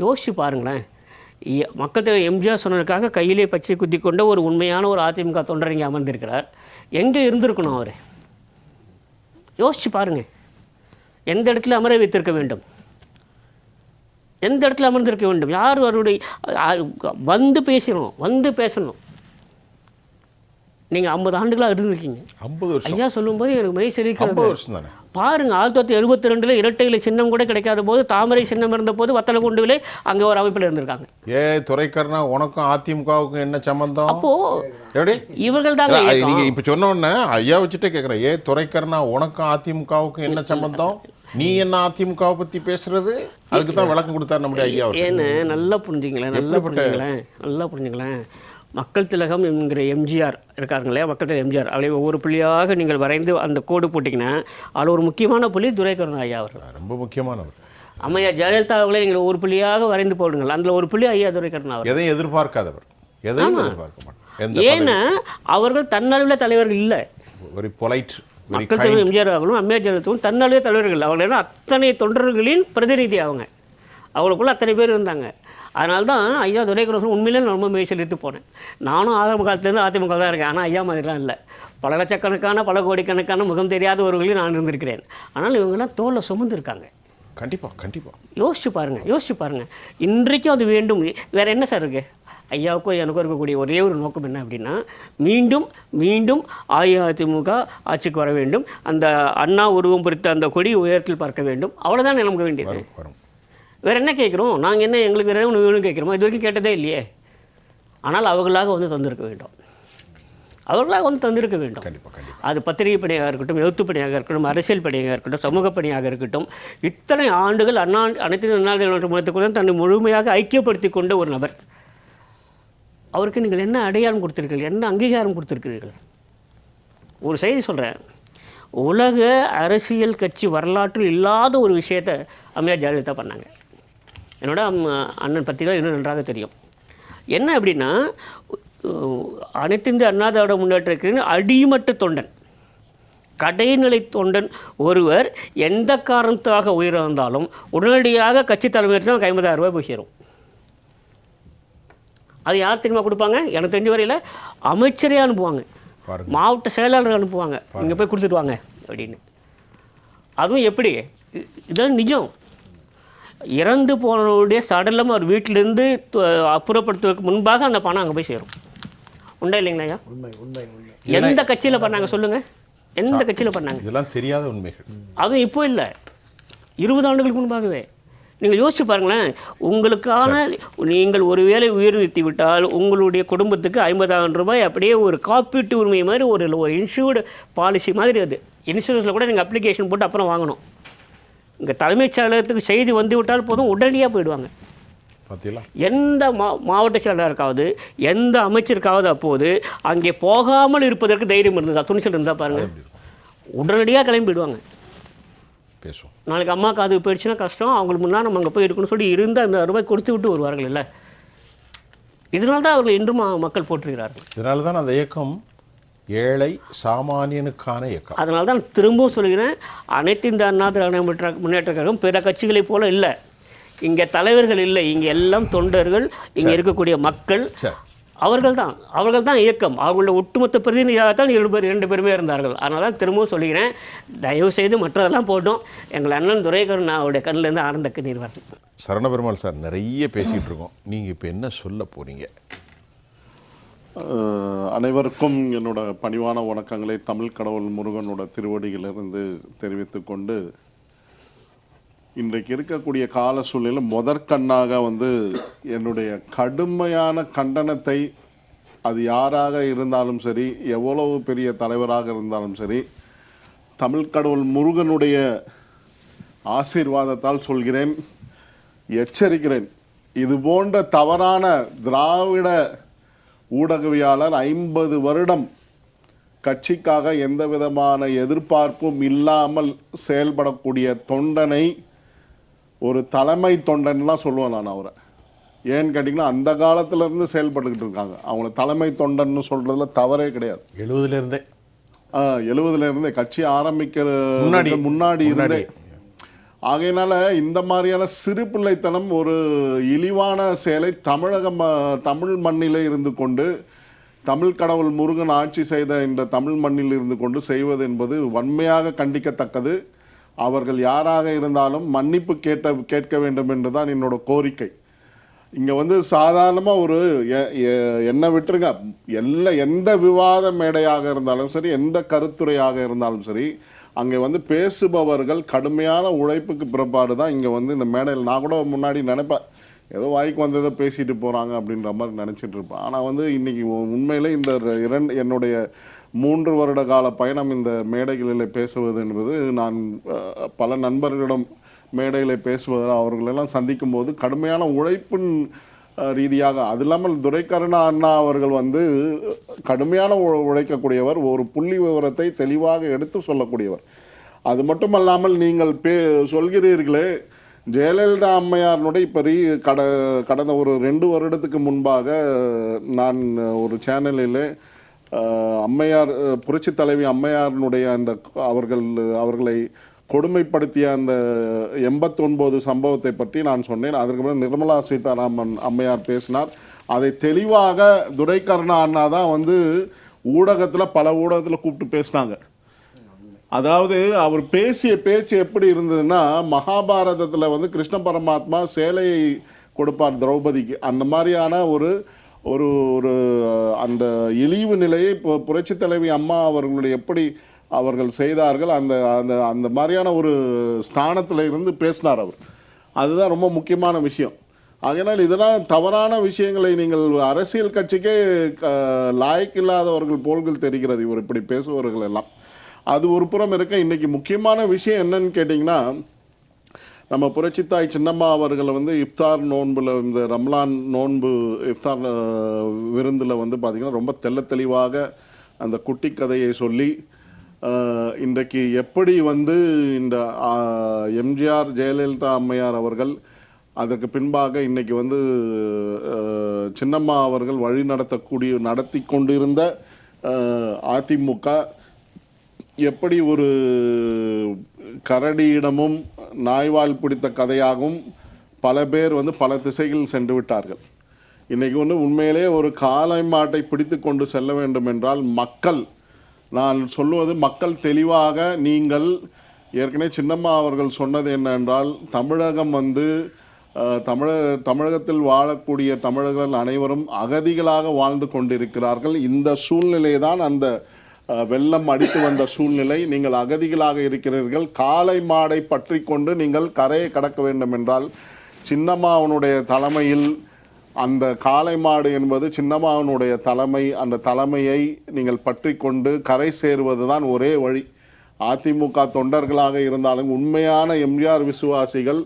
யோசிச்சு பாருங்களேன், மக்கள் தலைவர் எம்ஜிஆர் சொன்னதுக்காக கையிலே பச்சை குத்தி கொண்ட ஒரு உண்மையான ஒரு அதிமுக தொண்டர் இங்கே அமர்ந்திருக்கிறார். எங்கே இருந்திருக்கணும் அவர்? யோசிச்சு பாருங்கள். எந்த இடத்துல அமர வைத்திருக்க வேண்டும்? எந்த இடத்துல அமர்ந்திருக்க வேண்டும்? யார் அவருடைய வந்து பேசணும். நீங்கள் 50 ஆண்டுகளாக இருந்திருக்கீங்க. 50 வருஷம் ஐயா சொல்லும்போது எனக்கு மெய் சிரிக்கிறது. 50 வருஷம் தானே பாருங்க. 1972 இரட்டை இலை சின்னம் கூட கிடைக்காத போது, தாமரை சின்னம் இருந்த போது வத்தலகுண்டுவிலே அங்கே ஒரு அமைப்பில் இருந்திருக்காங்க. துரைக்கண்ணா, உனக்கும் அதிமுகவுக்கும் என்ன சம்பந்தம்? அப்போ எப்படி இவர்கள் தாங்க நீங்க இப்ப சொன்ன உடனே ஐயா வச்சுட்டே கேட்குறேன், துரைக்கண்ணா, உனக்கும் அதிமுகவுக்கும் என்ன சம்பந்தம்? நீ என்ன அதிமுகவை பற்றி பேசுறது? அதுக்கு தான் விளக்கம் கொடுத்தார் நம்முடைய ஐயா. ஏன்னு நல்லா புரிஞ்சுங்களேன். மக்கள் திலகம் என்கிற எம்ஜிஆர் இருக்காருங்களே, மக்கள் திலகம் எம்ஜிஆர், அவளை ஒவ்வொரு புள்ளியாக நீங்கள் வரைந்து அந்த கோடு போட்டிங்கன்னா அதில் ஒரு முக்கியமான புள்ளி துரைக்கண்ணா ஐயா அவர்கள். ரொம்ப முக்கியமானவர். அம்மையார் ஜெயலலிதா அவர்களை நீங்கள் ஒவ்வொரு புள்ளியாக வரைந்து போடுங்கள், அதில் ஒரு புள்ளி ஐயா துரைக்கண்ணா அவர். எதையும் எதிர்பார்க்காதவர், எதையும் எதிர்பார்க்க மாட்டார். ஏன்னா அவர்கள் தன்னளவில் தலைவர்கள் இல்லை. Very polite. மக்கள் தலைவர் எம்ஜிஆர் அவர்களும் அம்மையார் ஜெயலலிதாவும் தன்னளவே தலைவர்கள். அவர்கள் அத்தனை தொண்டர்களின் பிரதிநிதி. அவங்களுக்குள்ள அத்தனை பேர் இருந்தாங்க. அதனால தான் ஐயா துரைக்கண்ணா உண்மையிலே நான் ரொம்ப மெய்சிலித்து போனேன். நானும் ஆரம்ப காலத்துலேருந்து அதிமுக தான் இருக்கேன், ஆனால் ஐயா மாதிரிலாம் இல்லை. பல லட்சக்கணக்கான பல கோடிக்கணக்கான முகம் தெரியாதவர்களையும் நான் இருந்திருக்கிறேன். ஆனால் இவங்கெல்லாம் தோலை சுமந்துருக்காங்க. கண்டிப்பாக. யோசிச்சு பாருங்கள். இன்றைக்கும் அது வேண்டும். வேறு என்ன சார் இருக்குது? ஐயாவுக்கும் எனக்கும் இருக்கக்கூடிய ஒரே ஒரு நோக்கம் என்ன அப்படின்னா, மீண்டும் மீண்டும் அஇஅதிமுக ஆட்சிக்கு வர வேண்டும், அந்த அண்ணா உருவம் பொறித்த அந்த கொடி உயரத்தில் பார்க்க வேண்டும், அவ்வளோதான் நமக்கு வேண்டியது. வேறு என்ன கேட்குறோம்? நாங்கள் என்ன எங்களுக்கு வேறு ஒன்று வேணும் கேட்குறோமோ? இது வரைக்கும் கேட்டதே இல்லையே. ஆனால் அவர்களாக வந்து தந்திருக்க வேண்டும், அவர்களாக வந்து தந்திருக்க வேண்டும். அது பத்திரிகை பணியாக இருக்கட்டும், எழுத்து பணியாக இருக்கட்டும், அரசியல் பணியாக இருக்கட்டும், சமூக பணியாக இருக்கட்டும், இத்தனை ஆண்டுகள் அனைத்து அண்ணா திராவிட முன்னேற்றக் தன்னை முழுமையாக ஐக்கியப்படுத்தி கொண்ட ஒரு நபர். அவருக்கு நீங்கள் என்ன அடையாளம் கொடுத்துருக்கீர்கள், என்ன அங்கீகாரம் கொடுத்துருக்கிறீர்கள்? ஒரு செய்தி சொல்கிறேன், உலக அரசியல் கட்சி வரலாற்றில் இல்லாத ஒரு விஷயத்தை அம்மையார் ஜெயலலிதா பண்ணாங்க. என்னோட அண்ணன் பற்றி தான் இன்னும் நன்றாக தெரியும். என்ன அப்படின்னா, அனைத்து இந்திய அண்ணா திராவிட முன்னேற்றத்தின் அடிமட்ட தொண்டன், கடைநிலை தொண்டன் ஒருவர் எந்த காரணத்தாக உயிரிழந்தாலும் உடனடியாக கட்சி தலைமையில் தான் 50,000 ரூபாய் போய் சேரும். அது யார் தெரியுமா கொடுப்பாங்க? எனக்கு தெரிஞ்ச வரையில் அமைச்சரே அனுப்புவாங்க, மாவட்ட செயலாளர் அனுப்புவாங்க, இங்கே போய் கொடுத்துட்டு வாங்க அப்படின்னு. அதுவும் எப்படி? இதெல்லாம் நிஜம். இறந்து போனவருடைய சடலம் அவர் வீட்டிலேருந்து அப்புறப்படுத்துவதற்கு முன்பாக அந்த பணம் அங்கே போய் சேரும். உண்டா இல்லைங்களா ஐயா? உண்மை உண்மை உண்மை. எந்த கட்சியில் பண்ணாங்க சொல்லுங்கள்? எந்த கட்சியில் பண்ணாங்க? இதெல்லாம் தெரியாத உண்மைகள். அதுவும் இப்போ இல்லை, 20 ஆண்டுகளுக்கு முன்பாகவே. நீங்கள் யோசிச்சு பாருங்களேன், உங்களுக்கான நீங்கள் ஒரு வேளை உயர்த்தி விட்டால் உங்களுடைய குடும்பத்துக்கு 50,000 ரூபாய் அப்படியே ஒரு காப்பீட்டு உரிமை மாதிரி ஒரு இன்சூர்டு பாலிசி மாதிரி. அது இன்சூரன்ஸில் கூட நீங்கள் அப்ளிகேஷன் போட்டு அப்புறம் வாங்கணும். இங்கே தலைமைச் செயலகத்துக்கு செய்தி வந்து விட்டால் போதும், உடனடியாக போயிடுவாங்க. எந்த மாவட்ட செயலாளருக்காவது எந்த அமைச்சருக்காவது அப்போது அங்கே போகாமல் இருப்பதற்கு தைரியம் இருந்ததா, துணிச்சல் இருந்தால் பாருங்கள், உடனடியாக கிளம்பிடுவாங்க. பேசுவோம். நாளைக்கு அம்மாவுக்கு அது போயிடுச்சுன்னா கஷ்டம், அவங்களுக்கு முன்னாடி நம்ம அங்கே போய் இருக்கணும்னு சொல்லி இருந்தால் 50,000 ரூபாய் கொடுத்து விட்டு வருவார்கள் இல்லை? இதனால தான் அவர்கள் இன்றும் மக்கள் போற்றுகிறார்கள். இதனால தான் அந்த இயக்கம் ஏழை சாமானியனுக்கான இயக்கம். அதனால தான் திரும்பவும் சொல்கிறேன், அனைத்து இந்த அண்ணா திராவிட முன்னேற்ற கழகம் பிற கட்சிகளைப் போல இல்லை. இங்கே தலைவர்கள் இல்லை, இங்கே எல்லாம் தொண்டர்கள், இங்கே இருக்கக்கூடிய மக்கள், அவர்கள் தான் இயக்கம். அவங்களோட ஒட்டுமொத்த பிரதிநிதியாக தான் 2 பேருமே இருந்தார்கள். அதனால தான் திரும்பவும் சொல்லிக்கிறேன், தயவு செய்து மற்றதெல்லாம் போட்டோம், எங்கள் அண்ணன் துரைக்கண்ணன் அவருடைய கண்ணிலேருந்து ஆனந்த கண்ணீர் வரணும். சரணபெருமாள் சார், நிறைய பேசிகிட்டு இருக்கோம், நீங்கள் இப்போ என்ன சொல்ல போகிறீங்க? அனைவருக்கும் என்னோட பணிவான வணக்கங்களை தமிழ் கடவுள் முருகனோட திருவடிகளிலிருந்து தெரிவித்து கொண்டு, இன்றைக்கு இருக்கக்கூடிய கால சூழ்நிலை முதற்கண்ணாக என்னுடைய கடுமையான கண்டனத்தை, அது யாராக இருந்தாலும் சரி, எவ்வளவு பெரிய தலைவராக இருந்தாலும் சரி, தமிழ் கடவுள் முருகனுடைய ஆசீர்வாதத்தால் சொல்கிறேன், எச்சரிக்கிறேன். இது போன்ற தவறான திராவிட ஊடகவியாளர் 50 வருடம் கட்சிக்காக எந்த விதமான எதிர்பார்ப்பும் இல்லாமல் செயல்படக்கூடிய தொண்டனை ஒரு தலைமை தொண்டன்லாம் சொல்லுவேன் நான் அவரை. ஏன்னு கேட்டிங்கன்னா, அந்த காலத்திலேருந்து செயல்பட்டுக்கிட்டு இருக்காங்க. அவங்கள தலைமை தொண்டன்னு சொல்கிறதுல தவறே கிடையாது. 70லேருந்தே கட்சி ஆரம்பிக்கிற முன்னாடி இருந்தே. ஆகையினால இந்த மாதிரியான சிறு பிள்ளைத்தனம், ஒரு இழிவான செயலை தமிழ் மண்ணிலே இருந்து கொண்டு, தமிழ் கடவுள் முருகன் ஆட்சி செய்த இந்த தமிழ் மண்ணில் இருந்து கொண்டு செய்வது என்பது வன்மையாக கண்டிக்கத்தக்கது. அவர்கள் யாராக இருந்தாலும் மன்னிப்பு கேட்க வேண்டும் என்று தான் என்னோட கோரிக்கை. இங்கே சாதாரணமாக ஒரு என்ன விட்டுருங்க, எந்த விவாத மேடையாக இருந்தாலும் சரி, எந்த கருத்துரையாக இருந்தாலும் சரி, அங்கே பேசுபவர்கள் கடுமையான உழைப்புக்கு பிறப்பாடு தான் இங்கே இந்த மேடையில். நான் கூட முன்னாடி நினைப்பேன், ஏதோ வாய்க்கு வந்ததை பேசிட்டு போகிறாங்க அப்படின்ற மாதிரி நினச்சிட்டு இருப்பேன். ஆனால் இன்றைக்கி உண்மையிலே இந்த என்னுடைய 3 வருட கால பயணம் இந்த மேடைகளில் பேசுவது என்பது, நான் பல நண்பர்களிடம் மேடையில் பேசுவது, அவர்களெல்லாம் சந்திக்கும் போது கடுமையான உழைப்பின் ரீதியாக, அது இல்லாமல் துரைக்கருணா அண்ணா அவர்கள் கடுமையான உழைக்கக்கூடியவர், ஒரு புள்ளி விவரத்தை தெளிவாக எடுத்து சொல்லக்கூடியவர். அது மட்டுமல்லாமல் நீங்கள் சொல்கிறீர்களே, ஜெயலலிதா அம்மையாருடைய இப்போ கடந்த ஒரு 2 வருடத்துக்கு முன்பாக நான் ஒரு சேனலில் அம்மையார், புரட்சி தலைவி அம்மையாரினுடைய அந்த அவர்களை கொடுமைப்படுத்திய அந்த 89 சம்பவத்தை பற்றி நான் சொன்னேன். அதற்கு பிறகு நிர்மலா சீதாராமன் அம்மையார் பேசினார். அதை தெளிவாக துரைக்கருணா அண்ணா தான் ஊடகத்தில், பல ஊடகத்தில் கூப்பிட்டு பேசினாங்க. அதாவது அவர் பேசிய பேச்சு எப்படி இருந்ததுன்னா, மகாபாரதத்தில் கிருஷ்ண பரமாத்மா சேலையை கொடுப்பார் திரௌபதிக்கு, அந்த மாதிரியான ஒரு ஒரு அந்த இழிவு நிலையை இப்போ புரட்சித் தலைவி அம்மா அவர்களுடைய எப்படி அவர்கள் செய்தார்கள் அந்த அந்த அந்த மாதிரியான ஒரு ஸ்தானத்தில் இருந்து பேசினார் அவர். அதுதான் ரொம்ப முக்கியமான விஷயம். ஆகையினால் இதெல்லாம் தவறான விஷயங்களை நீங்கள் அரசியல் கட்சிக்கே லாய்க்கில்லாதவர்கள் போல்கள் தெரிகிறது இவர் இப்படி பேசுபவர்கள் எல்லாம். அது ஒரு புறம் இருக்க, இன்றைக்கி முக்கியமான விஷயம் என்னன்னு கேட்டிங்கன்னா, நம்ம புரட்சித்தாய் சின்னம்மா அவர்களை வந்து இஃப்தார் நோன்பில், இந்த ரம்லான் நோன்பு இஃப்தார் விருந்தில் வந்து பார்த்திங்கன்னா ரொம்ப தெளிவாக அந்த குட்டி கதையை சொல்லி இன்றைக்கு எப்படி வந்து இந்த எம்ஜிஆர் ஜெயலலிதா அம்மையார் அவர்கள் அதற்கு பின்பாக இன்றைக்கி வந்து சின்னம்மா அவர்கள் வழி நடத்தி கொண்டிருந்த அதிமுக எப்படி ஒரு கரடியிடமும் நாய்வால் பிடித்த கதையாகவும் பல பேர் வந்து பல திசைகள் சென்று விட்டார்கள். இன்றைக்கி வந்து உண்மையிலே ஒரு காளை மாட்டை பிடித்து கொண்டு செல்ல வேண்டும் என்றால் மக்கள், நான் சொல்லுவது மக்கள் தெளிவாக, நீங்கள் ஏற்கனவே சின்னம்மா அவர்கள் சொன்னது என்னென்றால், தமிழகம் வந்து தமிழகத்தில் வாழக்கூடிய தமிழர்கள் அனைவரும் அகதிகளாக வாழ்ந்து கொண்டிருக்கிறார்கள். இந்த சூழ்நிலை தான் அந்த வெள்ளம் அடித்து வந்த சூழ்நிலை. நீங்கள் அகதிகளாக இருக்கிறீர்கள். காளை மாடை பற்றி கொண்டு நீங்கள் கரையை கடக்க வேண்டும் என்றால் சின்னம்மாவனுடைய தலைமையில், அந்த காளை மாடு என்பது சின்னம்மாவனுடைய தலைமை, அந்த தலைமையை நீங்கள் பற்றி கொண்டு கரை சேருவது தான் ஒரே வழி. அதிமுக தொண்டர்களாக இருந்தாலும் உண்மையான எம்ஜிஆர் விசுவாசிகள்,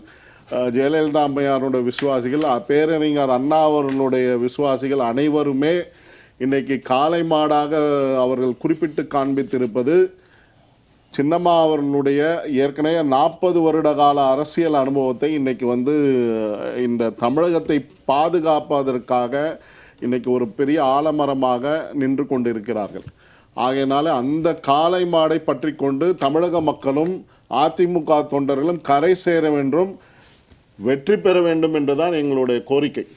ஜெயலலிதா அம்மையாருடைய விசுவாசிகள், பேரறிஞர் அண்ணா அவர்களுடைய விசுவாசிகள் அனைவருமே இன்றைக்கி காளை மாடாக அவர்கள் குறிப்பிட்டு காண்பித்திருப்பது சின்னம்மா அவர்களுடைய ஏற்கனவே 40 வருட கால அரசியல் அனுபவத்தை இன்றைக்கி வந்து இந்த தமிழகத்தை பாதுகாப்பதற்காக இன்றைக்கி ஒரு பெரிய ஆலமரமாக நின்று கொண்டிருக்கிறார்கள். ஆகையினால அந்த காளை மாடை பற்றி கொண்டு தமிழக மக்களும் அதிமுக தொண்டர்களும் கரை சேர வேண்டும், வெற்றி பெற வேண்டும் என்றுதான் எங்களுடைய கோரிக்கை.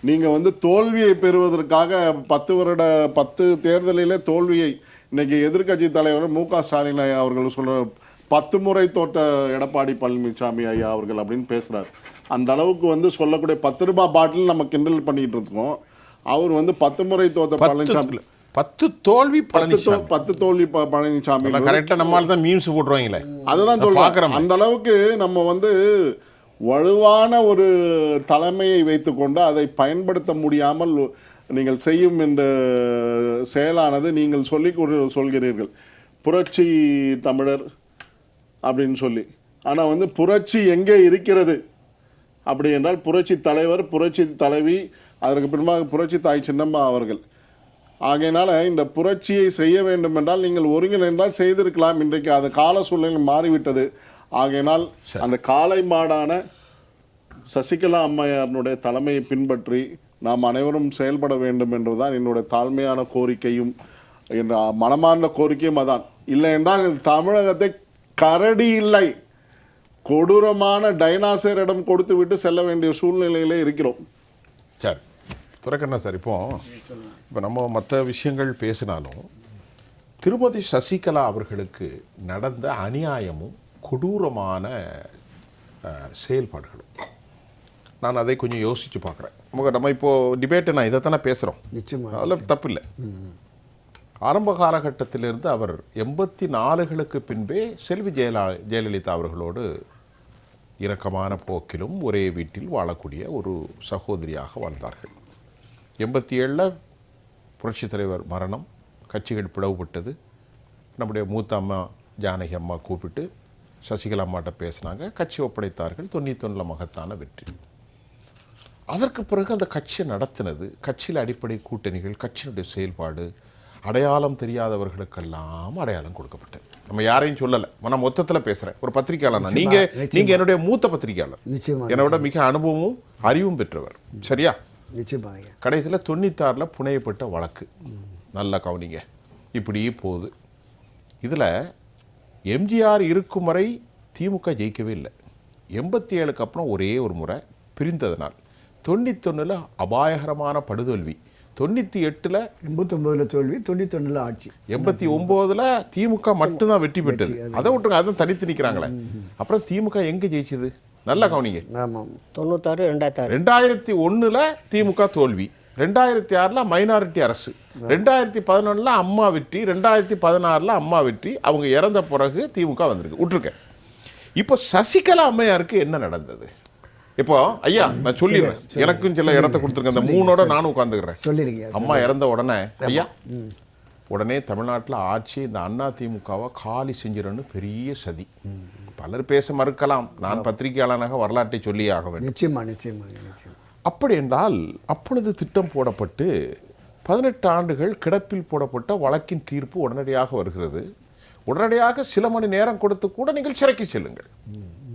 நீங்கள் வந்து தோல்வியை பெறுவதற்காக 10 தேர்தலிலே தோல்வியை, இன்றைக்கி எதிர்க்கட்சி தலைவர் மு.க. ஸ்டாலின் ஐயா அவர்கள் சொல்ற 10 முறை தோட்ட எடப்பாடி பழனிசாமி ஐயா அவர்கள் அப்படின்னு பேசுகிறார். அந்த அளவுக்கு வந்து சொல்லக்கூடிய 10 ரூபாய் பாட்டில் நம்ம கிண்டல் பண்ணிக்கிட்டு இருக்கோம். அவர் வந்து 10 முறை தோத்த பழனிசாமி, 10 தோல்வி பழனிசாமி, 10 தோல்வி பழனிசாமி. கரெக்டாக நம்மளால தான் மீம்ஸ் போட்டுருவாங்களே, அதுதான் சொல்றேன். அந்த அளவுக்கு நம்ம வந்து வலுவான ஒரு தலைமையை வைத்துக்கொண்டு அதை பயன்படுத்த முடியாமல் நீங்கள் செய்யும் இந்த செயலானது, நீங்கள் சொல்கிறீர்கள் புரட்சி தமிழர் அப்படின்னு சொல்லி. ஆனால் வந்து புரட்சி எங்கே இருக்கிறது அப்படி என்றால் புரட்சி தலைவர், புரட்சி தலைவி, அதற்கு பின்பாக புரட்சி தாய் சின்னம்மா அவர்கள். ஆகையினால இந்த புரட்சியை செய்ய வேண்டும் என்றால் நீங்கள் ஒருங்கிணைந்தால் செய்திருக்கலாம். இன்றைக்கு அது கால சூழ்நிலை மாறிவிட்டது. ஆகையினால் அந்த காளை மாடான சசிகலா அம்மையாருடைய தலைமையை பின்பற்றி நாம் அனைவரும் செயல்பட வேண்டும் என்றுதான் என்னுடைய தாழ்மையான கோரிக்கையும் என்ற மனமார்ந்த கோரிக்கையும் அதான். இல்லை என்றால் தமிழகத்தை கரடி இல்லை, கொடூரமான டைனாசரிடம் கொடுத்து விட்டு செல்ல வேண்டிய சூழ்நிலையிலே இருக்கிறோம். சரி துரைக்கண்ணா சார், இப்போ நம்ம மற்ற விஷயங்கள் பேசினாலும் திருமதி சசிகலா அவர்களுக்கு நடந்த அநியாயமும் கொடூரமான செயல்பாடுகளும் நான் அதை கொஞ்சம் யோசித்து பார்க்குறேன். நம்ம இப்போது டிபேட்டை நான் இதை தானே பேசுகிறோம், நிச்சயமாக அதில் தப்பில்லை. ஆரம்ப காலகட்டத்திலிருந்து அவர் 84களுக்கு பின்பே செல்வி ஜெயலலிதா அவர்களோடு இரக்கமான போக்கிலும் ஒரே வீட்டில் வாழக்கூடிய ஒரு சகோதரியாக வாழ்ந்தார்கள். 87ல் புரட்சித் தலைவர் மரணம், கட்சிகள் பிளவுபட்டது. நம்முடைய மூத்த அம்மா ஜானகி அம்மா கூப்பிட்டு சசிகலா அம்மாட்ட பேசினாங்க, கட்சி ஒப்படைத்தார்கள். 91 மகத்தான வெற்றி. அதற்கு பிறகு அந்த கட்சியை நடத்தினது, கட்சியில் அடிப்படை கூட்டணிகள், கட்சியினுடைய செயல்பாடு, அடையாளம் தெரியாதவர்களுக்கெல்லாம் அடையாளம் கொடுக்கப்பட்டது. நம்ம யாரையும் சொல்லலை, நான் மொத்தத்தில் பேசுகிறேன். ஒரு பத்திரிகையாளர், நீங்கள் என்னுடைய மூத்த பத்திரிகையாளர், என்னோட மிக அனுபவமும் அறிவும் பெற்றவர், சரியா? நிச்சயமாக. கடைசியில் 96ல் புனையப்பட்ட வழக்கு, நல்லா கவனிங்க, இப்படி போகுது. இதில் எம்ஜிஆர் இருக்கும் வரை திமுக ஜெயிக்கவே இல்லை. 87க்கு அப்புறம் ஒரே ஒரு முறை பிரிந்ததனால் 91ல் அபாயகரமான படுதோல்வி, 98ல் 89ல் தோல்வி, 91ல் ஆட்சி, 89ல் திமுக மட்டும்தான் வெற்றி பெற்றது. அதை விட்டுருங்க, அதுவும் தனித்து நிற்கிறாங்களே. அப்புறம் திமுக எங்கே ஜெயிச்சது? நல்லா கவனிங்க. 96, 2006, 2001ல் திமுக தோல்வி, 2006 மைனாரிட்டி அரசு, 2011 அம்மா வெற்றி, 2016 அம்மா வெற்றி. அவங்க இறந்த பிறகு திமுக வந்திருக்கு, விட்டுருக்கேன். இப்போ சசிகலா அம்மையாருக்கு என்ன நடந்தது? இப்போ ஐயா நான் சொல்லிடுறேன், எனக்கும் சில இடத்த கொடுத்துருக்கேன். அந்த 3ஓட நானும் உட்காந்துக்கிறேன். சொல்லிருக்கீங்க. அம்மா இறந்த உடனே ஐயா உடனே தமிழ்நாட்டில் ஆட்சி இந்த அண்ணா திமுகவை காலி செஞ்சிடன்னு பெரிய சதி. பலர் பேச மறுக்கலாம், நான் பத்திரிகையாளனாக வரலாற்றை சொல்லியே ஆக வேண்டும். நிச்சயமா. அப்படி என்றால் அப்பொழுது திட்டம் போடப்பட்டு 18 ஆண்டுகள் கிடப்பில் போடப்பட்ட வழக்கின் தீர்ப்பு உடனடியாக வருகிறது. உடனடியாக சில மணி நேரம் கொடுத்து கூட நீங்கள் சிறைக்கு செல்லுங்கள்.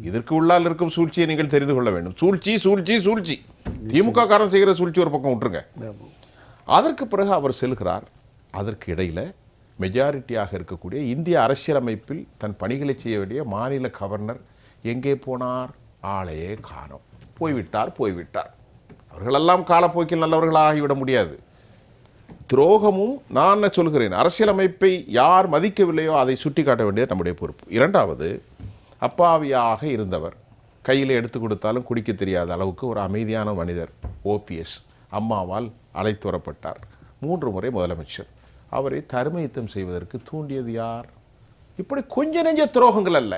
இதற்கு உள்ளால் இருக்கும் சூழ்ச்சியை நீங்கள் தெரிந்து கொள்ள வேண்டும். சூழ்ச்சி திமுக காரன் செய்கிற சூழ்ச்சி ஒரு பக்கம் விட்டுருங்க. அதற்கு பிறகு அவர் செல்கிறார். அதற்கு இடையில் மெஜாரிட்டியாக இருக்கக்கூடிய இந்திய அரசியலமைப்பில் தன் பணிகளை செய்ய வேண்டிய மாநில கவர்னர் எங்கே போனார்? ஆளையே காணோம். போய்விட்டார். அவர்களெல்லாம் காலப்போக்கில் நல்லவர்களாக ஆகிவிட முடியாது. துரோகமும் நான் சொல்கிறேன், அரசியலமைப்பை யார் மதிக்கவில்லையோ அதை சுட்டி காட்ட வேண்டியது நம்முடைய பொறுப்பு. இரண்டாவது, அப்பாவியாக இருந்தவர், கையில் எடுத்து கொடுத்தாலும் குடிக்க தெரியாத அளவுக்கு ஒரு அமைதியான மனிதர் ஓபிஎஸ் அம்மாவால் அழைத்து வரப்பட்டார். 3 முறை முதலமைச்சர். அவரை தர்மயுத்தம் செய்வதற்கு தூண்டியது யார்? இப்படி கொஞ்ச நெஞ்ச துரோகங்கள் அல்ல.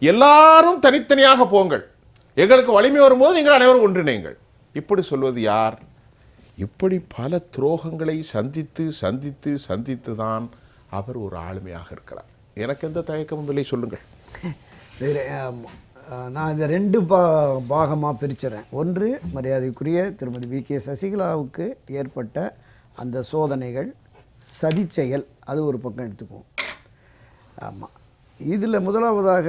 எல்லாரும் தனித்தனியாக போங்கள், எங்களுக்கு வலிமை வரும்போது நீங்கள் அனைவரும் ஒன்றிணைங்கள். இப்படி சொல்வது யார்? இப்படி பல துரோகங்களை சந்தித்து தான் அவர் ஒரு ஆளுமையாக இருக்கிறார். எனக்கு எந்த தயக்கமும் இல்லை, சொல்லுங்கள். நான் இதை 2 பாகமாக பிரிச்சுறேன். ஒன்று, மரியாதைக்குரிய திருமதி வி.கே. சசிகலாவுக்கு ஏற்பட்ட அந்த சோதனைகள், சதிச்செயல், அது ஒரு பக்கம் எடுத்துக்குவோம். ஆமாம், இதில் முதலாவதாக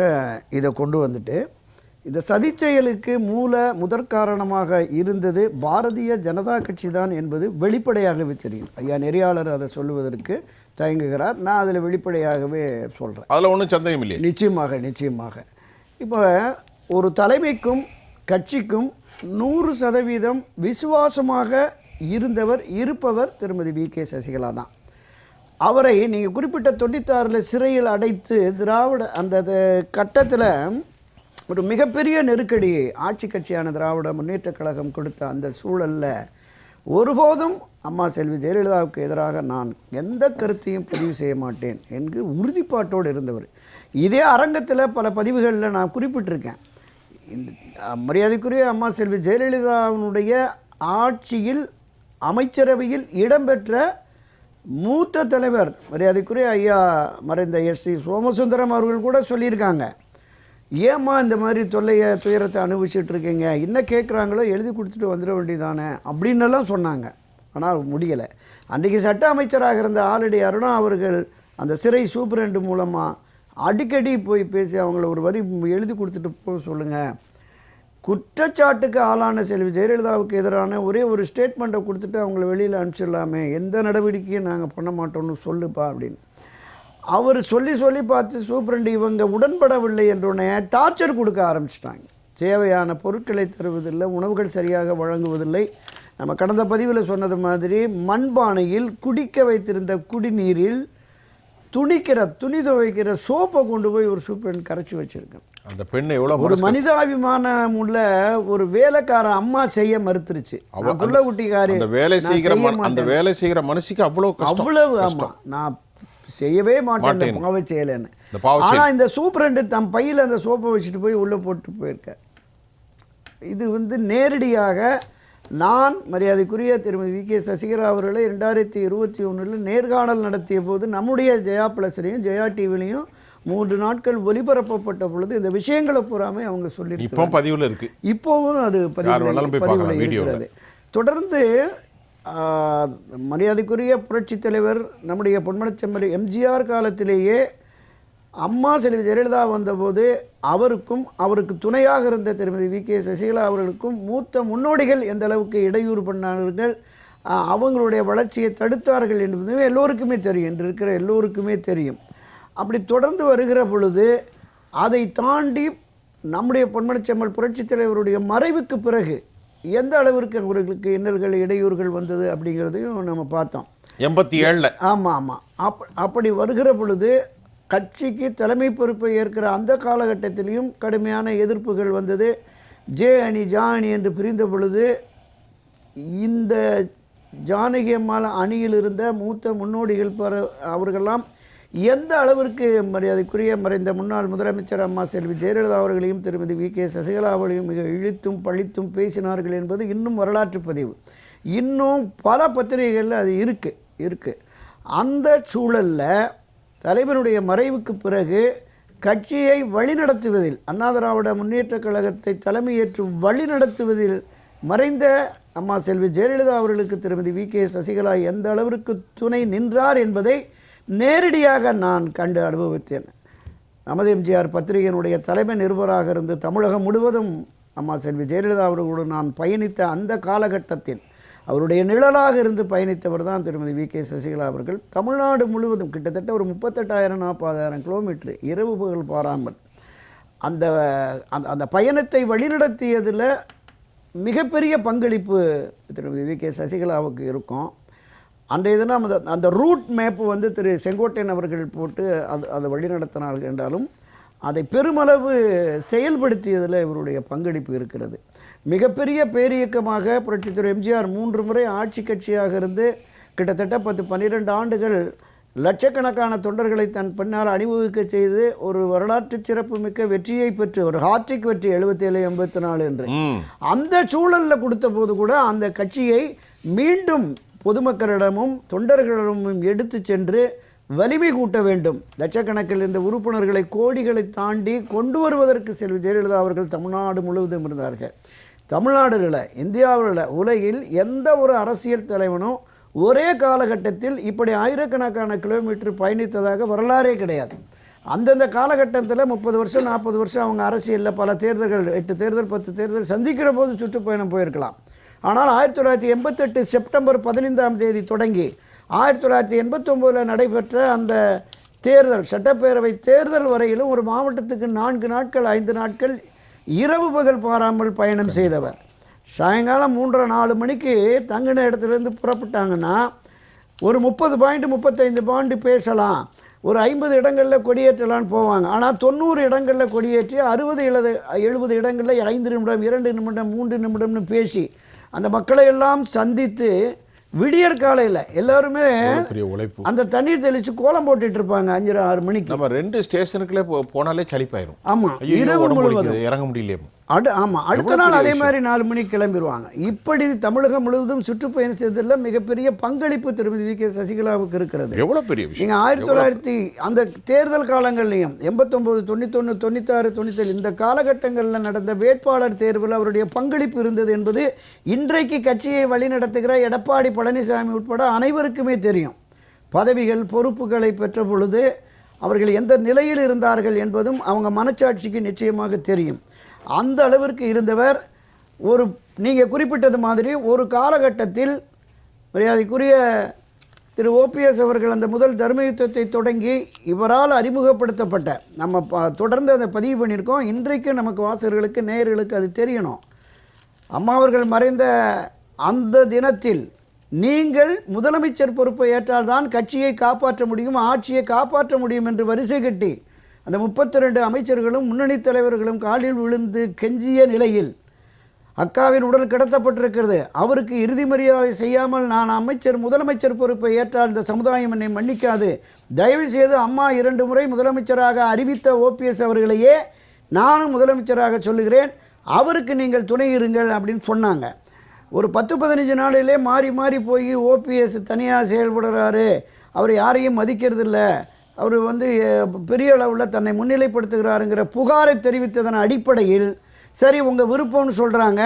இதை கொண்டு வந்துட்டு, இந்த சதிச்செயலுக்கு முதற்காரணமாக இருந்தது பாரதிய ஜனதா கட்சி தான் என்பது வெளிப்படையாகவே தெரியும். ஐயா நெறியாளர் அதை சொல்லுவதற்கு தயங்குகிறார். நான் அதில் வெளிப்படையாகவே சொல்கிறேன். அதில் ஒன்றும் சந்தேகம் இல்லை. நிச்சயமாக. இப்போ ஒரு தலைமைக்கும் கட்சிக்கும் 100% விசுவாசமாக இருப்பவர் திருமதி வி.கே. சசிகலா தான். அவரை நீங்கள் குறிப்பிட்ட 96 சிறையில் அடைத்து திராவிட அந்த கட்டத்தில் ஒரு மிகப்பெரிய நெருக்கடி ஆட்சி கட்சியான திராவிட முன்னேற்றக் கழகம் கொடுத்த அந்த சூழலில் ஒருபோதும் அம்மா செல்வி ஜெயலலிதாவுக்கு எதிராக நான் எந்த கருத்தையும் பதிவு செய்ய மாட்டேன் என்று உறுதிப்பாட்டோடு இருந்தவர். இதே அரங்கத்தில் பல பதிவுகளில் நான் குறிப்பிட்டிருக்கேன். இந்த மரியாதைக்குரிய அம்மா செல்வி ஜெயலலிதாவினுடைய ஆட்சியில் அமைச்சரவையில் இடம்பெற்ற மூத்த தலைவர் மரியாதைக்குரிய ஐயா மறைந்த எஸ்.டி. சோமசுந்தரம் அவர்கள் கூட சொல்லியிருக்காங்க, ஏம்மா இந்த மாதிரி துயரத்தை அனுபவிச்சுட்டு இருக்கீங்க, என்ன கேட்குறாங்களோ எழுதி கொடுத்துட்டு வந்துட வேண்டியதானே அப்படின்னெல்லாம் சொன்னாங்க. ஆனால் முடியலை. அன்றைக்கு சட்ட அமைச்சராக இருந்த ஆல்ரெடி அருணா அவர்கள் அந்த சிறை சூப்பரண்டு மூலமாக அடிக்கடி போய் பேசி அவங்கள ஒரு வரி எழுதி கொடுத்துட்டு போக சொல்லுங்கள், குற்றச்சாட்டுக்கு ஆளான செல்வி ஜெயலலிதாவுக்கு எதிரான ஒரே ஒரு ஸ்டேட்மெண்ட்டை கொடுத்துட்டு அவங்கள வெளியில் அனுப்பிச்சிடலாமே, எந்த நடவடிக்கையும் நாங்கள் பண்ண மாட்டோம்னு சொல்லுப்பா அப்படின்னு அவர் சொல்லி பார்த்து சூப்பரண்டு இவங்க உடன்படவில்லை என்றோடனே டார்ச்சர் கொடுக்க ஆரம்பிச்சிட்டாங்க. தேவையான பொருட்களை தருவதில்லை, உணவுகள் சரியாக வழங்குவதில்லை. நம்ம கடந்த பதிவில் சொன்னது மாதிரி மண்பானையில் குடிக்க வைத்திருந்த குடிநீரில் துணி துவைக்கிற சோப்பை கொண்டு போய் ஒரு சூப்பரண்ட் கரைச்சி வச்சிருக்கேன். அந்த பெண் எவ்வளோ ஒரு மனிதாபிமானம் உள்ள ஒரு வேலைக்கார அம்மா செய்ய மறுத்துருச்சு. புள்ள குட்டிக்காரி அந்த வேலை செய்கிற மனுஷிக்கு அவ்வளவு ஆமா நான் செய்யவே மாட்டேன் இந்த பாவ செயலன்னு. ஆனால் இந்த சூப்பரண்டு தம் பையில் அந்த சோப்பை வச்சுட்டு போய் உள்ளே போட்டு போயிருக்க. இது நேரடியாக நான் மரியாதைக்குரிய திருமதி வி.கே. சசிகலா அவர்களை 2021 நேர்காணல் நடத்திய போது நம்முடைய ஜெயா பிளஸ்லையும் ஜெயா டிவிலையும் 3 நாட்கள் ஒளிபரப்பப்பட்ட பொழுது இந்த விஷயங்களை பூராமே அவங்க சொல்லியிருக்காங்க. பதிவில் இருக்கு, இப்போவும் அது பதிவில் இருக்கிறது. தொடர்ந்து மரியாதைக்குரிய புரட்சித் தலைவர் நம்முடைய பொன்மனச்செம்மல் எம்ஜிஆர் காலத்திலேயே அம்மா செல்வி ஜெயலலிதா வந்தபோது அவருக்கு துணையாக இருந்த திருமதி வி.கே. சசிகலா அவர்களுக்கும் மூத்த முன்னோடிகள் எந்த அளவுக்கு இடையூறு பண்ணார்கள், அவங்களுடைய வளர்ச்சியை தடுத்தார்கள் என்பது எல்லோருக்குமே தெரியும், என்று இருக்கிற எல்லோருக்குமே தெரியும். அப்படி தொடர்ந்து வருகிற பொழுது அதை தாண்டி நம்முடைய பொன்மனச்செம்மல் புரட்சித் தலைவருடைய மறைவுக்கு பிறகு எந்த அளவிற்கு அவர்களுக்கு இன்னல்கள் இடையூறுகள் வந்தது அப்படிங்கிறதையும் நம்ம பார்த்தோம் 87. ஆமாம். அப்படி வருகிற பொழுது கட்சிக்கு தலைமை பொறுப்பை ஏற்கிற அந்த காலகட்டத்திலையும் கடுமையான எதிர்ப்புகள் வந்தது. ஜே அணி ஜா அணி என்று பிரிந்த பொழுது இந்த ஜானகி அம்மாள் அணியில் இருந்த மூத்த முன்னோடிகள் அவர்களெல்லாம் எந்த அளவிற்கு மரியாதைக்குரிய மறைந்த முன்னாள் முதலமைச்சர் அம்மா செல்வி ஜெயலலிதா அவர்களையும் திருமதி வி.கே. சசிகலா அவர்களையும் மிக இழுத்தும் பழித்தும் பேசினார்கள் என்பது இன்னும் வரலாற்று பதிவு. இன்னும் பல பத்திரிகைகளில் அது இருக்குது. அந்த சூழலில் தலைவருடைய மறைவுக்கு பிறகு கட்சியை வழிநடத்துவதில், அண்ணா திராவிட முன்னேற்றக் கழகத்தை தலைமையேற்று வழிநடத்துவதில் மறைந்த அம்மா செல்வி ஜெயலலிதா அவர்களுக்கு திருமதி வி.கே. சசிகலா எந்த அளவிற்கு துணை நின்றார் என்பதை நேரடியாக நான் கண்டு அனுபவித்தேன். நமது எம்ஜிஆர் பத்திரிகையினுடைய தலைமை நிருபராக இருந்து தமிழகம் முழுவதும் அம்மா செல்வி ஜெயலலிதா அவர்களோடு நான் பயணித்த அந்த காலகட்டத்தில் அவருடைய நிழலாக இருந்து பயணித்தவர் தான் திருமதி வி.கே. சசிகலா அவர்கள். தமிழ்நாடு முழுவதும் கிட்டத்தட்ட ஒரு 38,000-40,000 கிலோமீட்டர் இரவு பகல் பாராமல் அந்த அந்த பயணத்தை வழிநடத்தியதில் மிகப்பெரிய பங்களிப்பு திருமதி வி.கே. சசிகலாவுக்கு இருக்கும். அன்றைய தினம் அந்த ரூட் மேப்பு வந்து திரு செங்கோட்டையன் அவர்கள் போட்டு அதை வழிநடத்தினார்கள் என்றாலும் அதை பெருமளவு செயல்படுத்தியதில் இவருடைய பங்களிப்பு இருக்கிறது. மிகப்பெரிய பேரியக்கமாக புரட்சித்துறை எம்ஜிஆர் 3 முறை ஆட்சி கட்சியாக இருந்து கிட்டத்தட்ட 10-12 ஆண்டுகள் லட்சக்கணக்கான தொண்டர்களை தன் பின்னால் அனுபவிக்க செய்து ஒரு வரலாற்று சிறப்பு மிக்க வெற்றியை பெற்று ஒரு ஹாட்ரிக் வெற்றி 77-84 என்று அந்த சூழலில் கொடுத்த போது கூட அந்த கட்சியை மீண்டும் பொதுமக்களிடமும் தொண்டர்களிடமும் எடுத்து சென்று வலிமை கூட்ட வேண்டும். லட்சக்கணக்கில் இந்த உறுப்பினர்களை கோடிகளை தாண்டி கொண்டு வருவதற்கு செல்வி ஜெயலலிதா அவர்கள் தமிழ்நாடு முழுவதும் இருந்தார்கள். தமிழ்நாடுல, இந்தியாவில், உலகில் எந்த ஒரு அரசியல் தலைவனும் ஒரே காலகட்டத்தில் இப்படி ஆயிரக்கணக்கான கிலோமீட்டர் பயணித்ததாக வரலாறே கிடையாது. அந்தந்த காலகட்டத்தில் 30 வருஷம் 40 வருஷம் அவங்க அரசியலில் பல தேர்தல்கள் 8 தேர்தல் 10 தேர்தல் சந்திக்கிற போது சுற்றுப்பயணம் போயிருக்கலாம். ஆனால் 1988 செப்டம்பர் 15ஆம் தேதி தொடங்கி 1989 நடைபெற்ற அந்த தேர்தல், சட்டப்பேரவை தேர்தல் வரையிலும் ஒரு மாவட்டத்துக்கு 4 நாட்கள் 5 நாட்கள் இரவு பகல் பாராமல் பயணம் செய்தவர். சாயங்காலம் 3-4 மணிக்கு தங்கின இடத்துலேருந்து புறப்பட்டாங்கன்னா ஒரு 30 பாயிண்ட் 35 பாயிண்ட் பேசலாம், ஒரு 50 இடங்களில் கொடியேற்றலான்னு போவாங்க. ஆனால் 90 இடங்களில் கொடியேற்றி 60-70 இடங்களில் 5 நிமிடம் 2 நிமிடம் 3 நிமிடம்னு பேசி அந்த மக்களை எல்லாம் சந்தித்து விடியற் காலையில் எல்லாருமே அந்த தண்ணீர் தெளித்து கோலம் போட்டுட்டு இருப்பாங்க 5-6 மணிக்கு. நம்ம 2 ஸ்டேஷனுக்குள்ளே போனாலே சளிப்பாயிரும். ஆமாம், இரவு முழுவதும் இறங்க முடியலையே. அடுத்த நாள் அதே மாதிரி 4 மணிக்கு கிளம்பிடுவாங்க. இப்படி தமிழகம் முழுவதும் சுற்றுப்பயணம் செய்ததில் மிகப்பெரிய பங்களிப்பு திருமதி வி.கே. சசிகலாவுக்கு இருக்கிறது. எவ்வளோ பெரிய விஷயம். நீங்கள் 1900 அந்த தேர்தல் காலங்கள்லையும் 89, 91, 96, 97 இந்த காலகட்டங்களில் நடந்த வேட்பாளர் தேர்வில் அவருடைய பங்களிப்பு இருந்தது என்பது இன்றைக்கு கட்சியை வழிநடத்துகிற எடப்பாடி பழனிசாமி உட்பட அனைவருக்குமே தெரியும். பதவிகள் பொறுப்புகளை பெற்ற பொழுது அவர்கள் எந்த நிலையில் இருந்தார்கள் என்பதும் அவங்க மனச்சாட்சிக்கு நிச்சயமாக தெரியும். அந்த அளவிற்கு இருந்தவர். ஒரு நீங்கள் குறிப்பிட்டது மாதிரி ஒரு காலகட்டத்தில் மரியாதைக்குரிய திரு ஓபிஎஸ் அவர்கள் அந்த முதல் தர்ம யுத்தத்தை தொடங்கி இவரால் அறிமுகப்படுத்தப்பட்ட நம்ம தொடர்ந்து அதை பதிவு பண்ணியிருக்கோம். இன்றைக்கு நமக்கு வாசகர்களுக்கு நேயர்களுக்கு அது தெரியணும். அம்மா அவர்கள் மறைந்த அந்த தினத்தில் நீங்கள் முதலமைச்சர் பொறுப்பை ஏற்றால்தான் கட்சியை காப்பாற்ற முடியும், ஆட்சியை காப்பாற்ற முடியும் என்று வரிசை கட்டி அந்த 32 அமைச்சர்களும் முன்னணி தலைவர்களும் காலில் விழுந்து கெஞ்சிய நிலையில் அக்காவின் உடல் கடத்தப்பட்டிருக்கிறது. அவருக்கு இறுதி மரியாதை செய்யாமல் நான் முதலமைச்சர் பொறுப்பை ஏற்றால் இந்த சமுதாயம் என்னை மன்னிக்காது, தயவு செய்து அம்மா 2 முறை முதலமைச்சராக அறிவித்த ஓபிஎஸ் அவர்களையே நானும் முதலமைச்சராக சொல்லுகிறேன், அவருக்கு நீங்கள் துணை இருங்கள் அப்படின்னு சொன்னாங்க. ஒரு 10-15 நாளிலே மாறி மாறி போய் ஓபிஎஸ் தனியாக செயல்படுறாரு, அவர் யாரையும் மதிக்கிறதில்ல, அவர் பெரிய அளவில் தன்னை முன்னிலைப்படுத்துகிறாருங்கிற புகாரை தெரிவித்ததன் அடிப்படையில் சரி உங்கள் விருப்பம்னு சொல்கிறாங்க.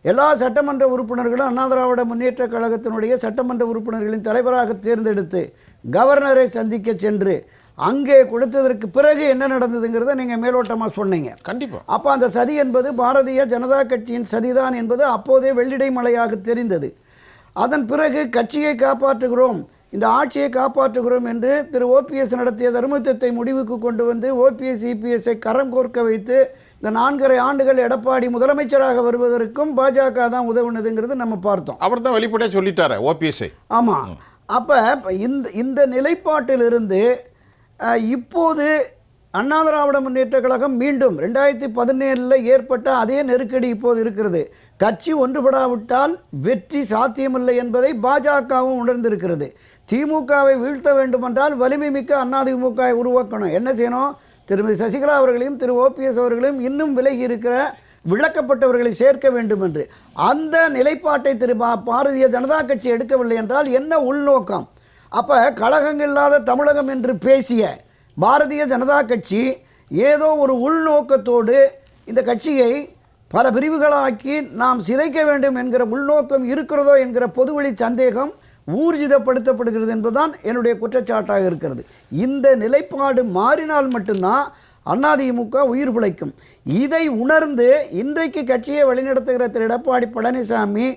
எல்லா சட்டமன்ற உறுப்பினர்களும் அண்ணா திராவிட முன்னேற்றக் கழகத்தினுடைய சட்டமன்ற உறுப்பினர்களின் தலைவராக தேர்ந்தெடுத்து கவர்னரை சந்திக்க சென்று அங்கே கொடுத்ததற்கு பிறகு என்ன நடந்ததுங்கிறத நீங்கள் மேலோட்டமாக சொன்னீங்க. கண்டிப்பாக. அப்போ அந்த சதி என்பது பாரதிய ஜனதா கட்சியின் சதிதான் என்பது அப்போதே வெள்ளிடை மலையாக தெரிந்தது. அதன் பிறகு கட்சியை காப்பாற்றுகிறோம், இந்த ஆட்சியை காப்பாற்றுகிறோம் என்று திரு ஓபிஎஸ் நடத்திய தர்மயுத்தத்தை முடிவுக்கு கொண்டு வந்து ஓபிஎஸ் இபிஎஸ்ஐ கரம் கோர்க்க வைத்து இந்த 4.5 ஆண்டுகள் எடப்பாடி முதலமைச்சராக வருவதற்கும் பாஜக தான் உதவுனதுங்கிறது நம்ம பார்த்தோம். அவர் தான் வெளிப்படையாக சொல்லிட்டாரு ஓபிஎஸ்ஐ. ஆமாம். அப்போ இந்த நிலைப்பாட்டிலிருந்து இப்போது அண்ணா திராவிட முன்னேற்ற கழகம் மீண்டும் 2017 ஏற்பட்ட அதே நெருக்கடி இப்போது இருக்கிறது. கட்சி ஒன்றுபடாவிட்டால் வெற்றி சாத்தியமில்லை என்பதை பாஜகவும் உணர்ந்திருக்கிறது. திமுகவை வீழ்த்த வேண்டுமென்றால் வலிமை மிக்க அதிமுகவை உருவாக்கணும். என்ன செய்யணும்? திருமதி சசிகலா அவர்களையும் திரு ஓபிஎஸ் அவர்களையும் இன்னும் விலகி இருக்கிற விளக்கப்பட்டவர்களை சேர்க்க வேண்டும் என்று அந்த நிலைப்பாட்டை பாரதிய ஜனதா கட்சி எடுக்கவில்லை என்றால் என்ன உள்நோக்கம்? அப்போ கழகங்கள் இல்லாத தமிழகம் என்று பேசிய பாரதிய ஜனதா கட்சி ஏதோ ஒரு உள்நோக்கத்தோடு இந்த கட்சியை பல பிரிவுகளாக்கி நாம் சிதைக்க வேண்டும் என்கிற உள்நோக்கம் இருக்கிறதோ என்கிற பொதுவெளி சந்தேகம் ஊர்ஜிதப்படுத்தப்படுகிறது என்பதுதான் என்னுடைய குற்றச்சாட்டாக இருக்கிறது. இந்த நிலைப்பாடு மாறினால் மட்டும்தான் அதிமுக உயிர் பிழைக்கும். இதை உணர்ந்து இன்றைக்கு கட்சியை வழிநடத்துகிற திரு எடப்பாடி பழனிசாமி